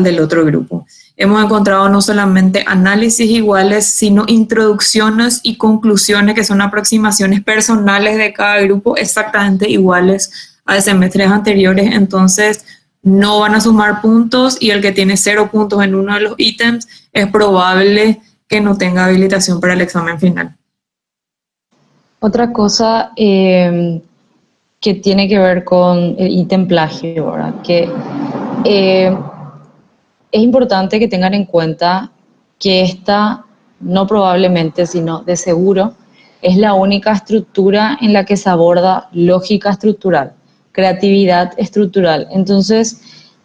del otro grupo. Hemos encontrado no solamente análisis iguales, sino introducciones y conclusiones que son aproximaciones personales de cada grupo exactamente iguales a semestres anteriores. Entonces no van a sumar puntos y el que tiene 0 puntos en uno de los ítems es probable que no tenga habilitación para el examen final. Otra cosa que tiene que ver con el ítem plagio, ¿verdad? Que es importante que tengan en cuenta que esta, no probablemente, sino de seguro, es la única estructura en la que se aborda lógica estructural, creatividad estructural. Entonces,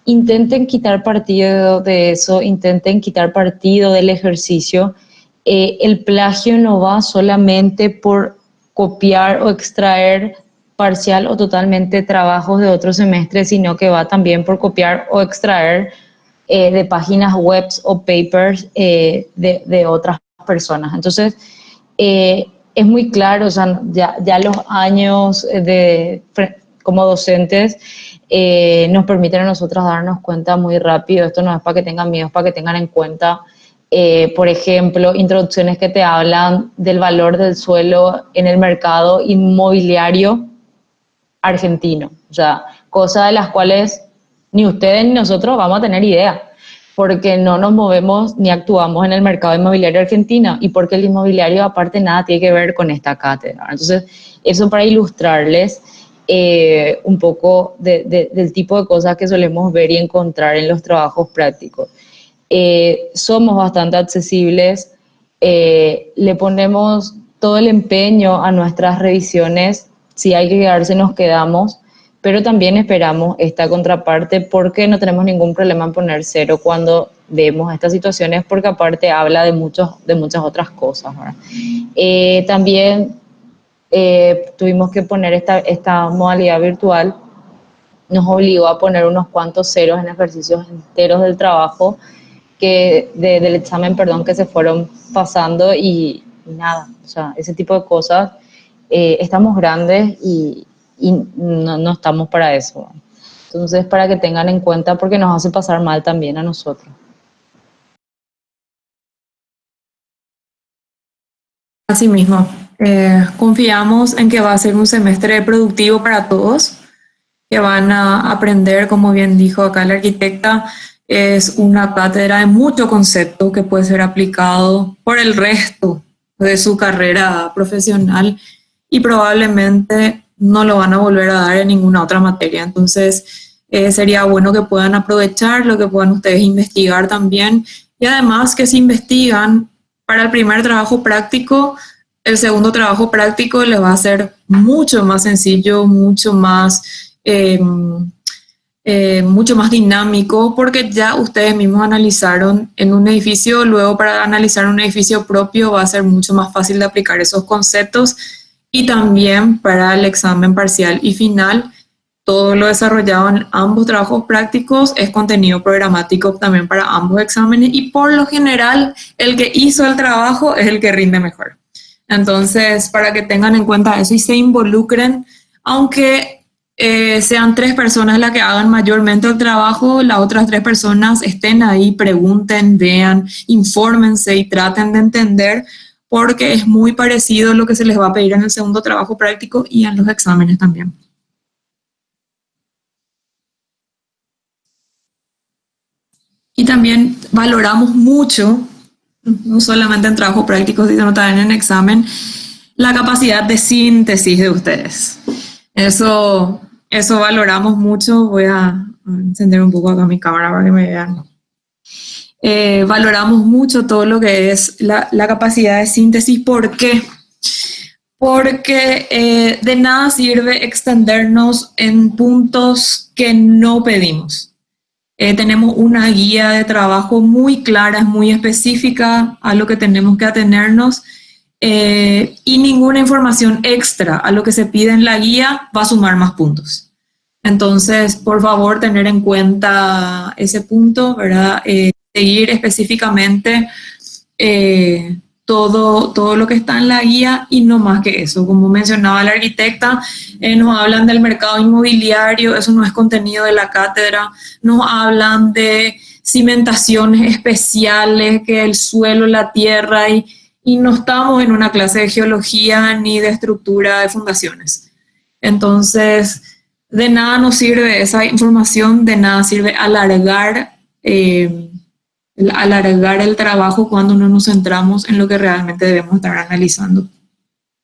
intenten quitar partido de eso, intenten quitar partido del ejercicio. El plagio no va solamente por copiar o extraer parcial o totalmente trabajos de otro semestre, sino que va también por copiar o extraer de páginas web o papers de otras personas. Entonces, es muy claro, o sea, ya los años como docentes nos permiten a nosotros darnos cuenta muy rápido. Esto no es para que tengan miedo, es para que tengan en cuenta, por ejemplo, introducciones que te hablan del valor del suelo en el mercado inmobiliario argentino. O sea, cosas de las cuales ni ustedes ni nosotros vamos a tener idea, porque no nos movemos ni actuamos en el mercado inmobiliario argentino y porque el inmobiliario aparte nada tiene que ver con esta cátedra. Entonces, eso para ilustrarles un poco del tipo de cosas que solemos ver y encontrar en los trabajos prácticos. Somos bastante accesibles, le ponemos todo el empeño a nuestras revisiones, si hay que quedarse nos quedamos, pero también esperamos esta contraparte porque no tenemos ningún problema en poner cero cuando vemos estas situaciones, porque aparte habla de muchas otras cosas, ¿verdad? También tuvimos que poner esta modalidad virtual, nos obligó a poner unos cuantos ceros en ejercicios enteros del trabajo, del examen, perdón, que se fueron pasando y nada, o sea, ese tipo de cosas. Estamos grandes y no estamos para eso. Entonces, para que tengan en cuenta, porque nos hace pasar mal también a nosotros. Así mismo, confiamos en que va a ser un semestre productivo para todos, que van a aprender, como bien dijo acá la arquitecta, es una cátedra de mucho concepto que puede ser aplicado por el resto de su carrera profesional y probablemente no lo van a volver a dar en ninguna otra materia. Entonces, sería bueno que puedan aprovechar lo que puedan ustedes investigar también y además que si investigan para el primer trabajo práctico, el segundo trabajo práctico les va a ser mucho más sencillo, mucho más dinámico, porque ya ustedes mismos analizaron en un edificio, luego para analizar un edificio propio va a ser mucho más fácil de aplicar esos conceptos y también para el examen parcial y final. Todo lo desarrollado en ambos trabajos prácticos es contenido programático también para ambos exámenes y por lo general el que hizo el trabajo es el que rinde mejor. Entonces, para que tengan en cuenta eso y se involucren, aunque sean 3 personas las que hagan mayormente el trabajo, las otras 3 personas estén ahí, pregunten, vean, infórmense y traten de entender, porque es muy parecido lo que se les va a pedir en el segundo trabajo práctico y en los exámenes también. Y también valoramos mucho, no solamente en trabajo práctico, sino también en examen, la capacidad de síntesis de ustedes. Eso valoramos mucho. Voy a encender un poco acá mi cámara para que me vean. Valoramos mucho todo lo que es la capacidad de síntesis. ¿Por qué? Porque de nada sirve extendernos en puntos que no pedimos. Tenemos una guía de trabajo muy clara, muy específica a lo que tenemos que atenernos y ninguna información extra a lo que se pide en la guía va a sumar más puntos. Entonces, por favor, tener en cuenta ese punto, ¿verdad? Seguir específicamente todo lo que está en la guía y no más que eso. Como mencionaba la arquitecta, nos hablan del mercado inmobiliario, eso no es contenido de la cátedra, nos hablan de cimentaciones especiales, que el suelo, la tierra, y no estamos en una clase de geología ni de estructura de fundaciones. Entonces, de nada nos sirve esa información, de nada sirve alargar el trabajo cuando no nos centramos en lo que realmente debemos estar analizando.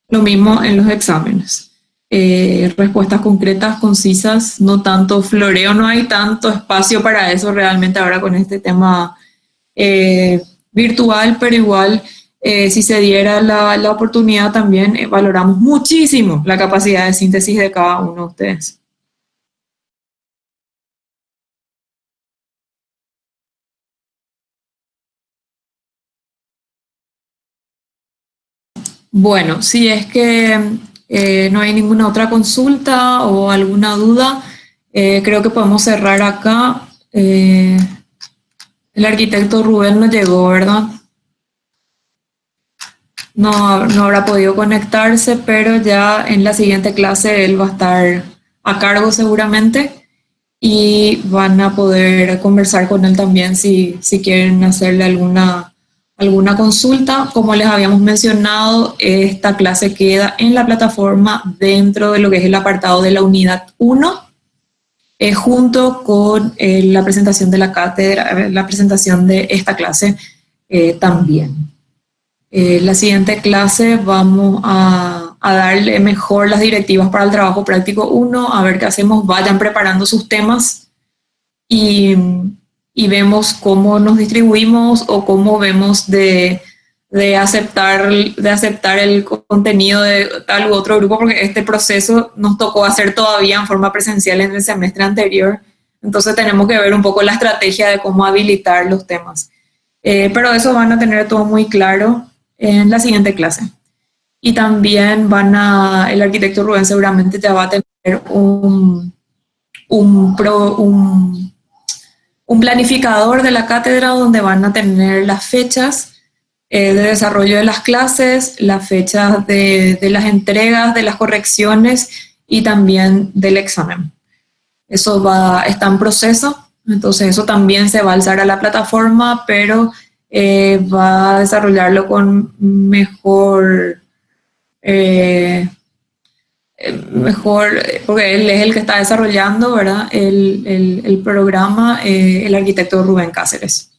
Lo mismo en los exámenes. Respuestas concretas, concisas, no tanto floreo, no hay tanto espacio para eso realmente ahora con este tema virtual, pero igual si se diera la oportunidad también valoramos muchísimo la capacidad de síntesis de cada uno de ustedes. Bueno, si es que no hay ninguna otra consulta o alguna duda, creo que podemos cerrar acá. El arquitecto Rubén no llegó, ¿verdad? No habrá podido conectarse, pero ya en la siguiente clase él va a estar a cargo seguramente y van a poder conversar con él también si quieren hacerle alguna consulta. Como les habíamos mencionado, esta clase queda en la plataforma dentro de lo que es el apartado de la unidad 1, junto con la presentación de la cátedra, la presentación de esta clase también. La siguiente clase vamos a darle mejor las directivas para el trabajo práctico 1, a ver qué hacemos, vayan preparando sus temas y vemos cómo nos distribuimos o cómo vemos de de aceptar el contenido de tal u otro grupo, porque este proceso nos tocó hacer todavía en forma presencial en el semestre anterior. Entonces tenemos que ver un poco la estrategia de cómo habilitar los temas. Pero eso van a tener todo muy claro en la siguiente clase. Y también el arquitecto Rubén seguramente ya va a tener un planificador de la cátedra donde van a tener las fechas de desarrollo de las clases, las fechas de las entregas, de las correcciones y también del examen. Eso está en proceso, entonces eso también se va a alzar a la plataforma, pero va a desarrollarlo con mejor, porque él es el que está desarrollando, ¿verdad? El programa, el arquitecto Rubén Cáceres.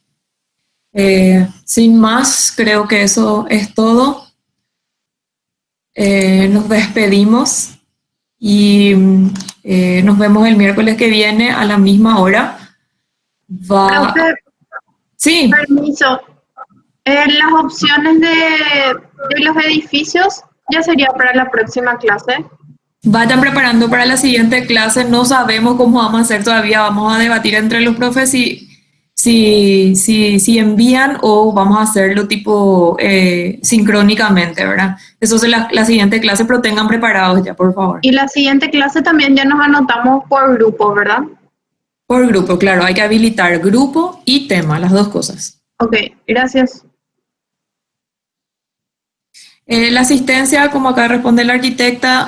Sin más, creo que eso es todo. Nos despedimos y nos vemos el miércoles que viene a la misma hora. Profe, Sí. permiso. Las opciones de los edificios ya sería para la próxima clase. Vayan preparando para la siguiente clase. No sabemos cómo vamos a hacer todavía. Vamos a debatir entre los profes si envían o vamos a hacerlo tipo sincrónicamente, ¿verdad? Eso es la siguiente clase, pero tengan preparados ya, por favor. Y la siguiente clase también ya nos anotamos por grupo, ¿verdad? Por grupo, claro. Hay que habilitar grupo y tema, las dos cosas. Ok, gracias. La asistencia, como acá responde la arquitecta,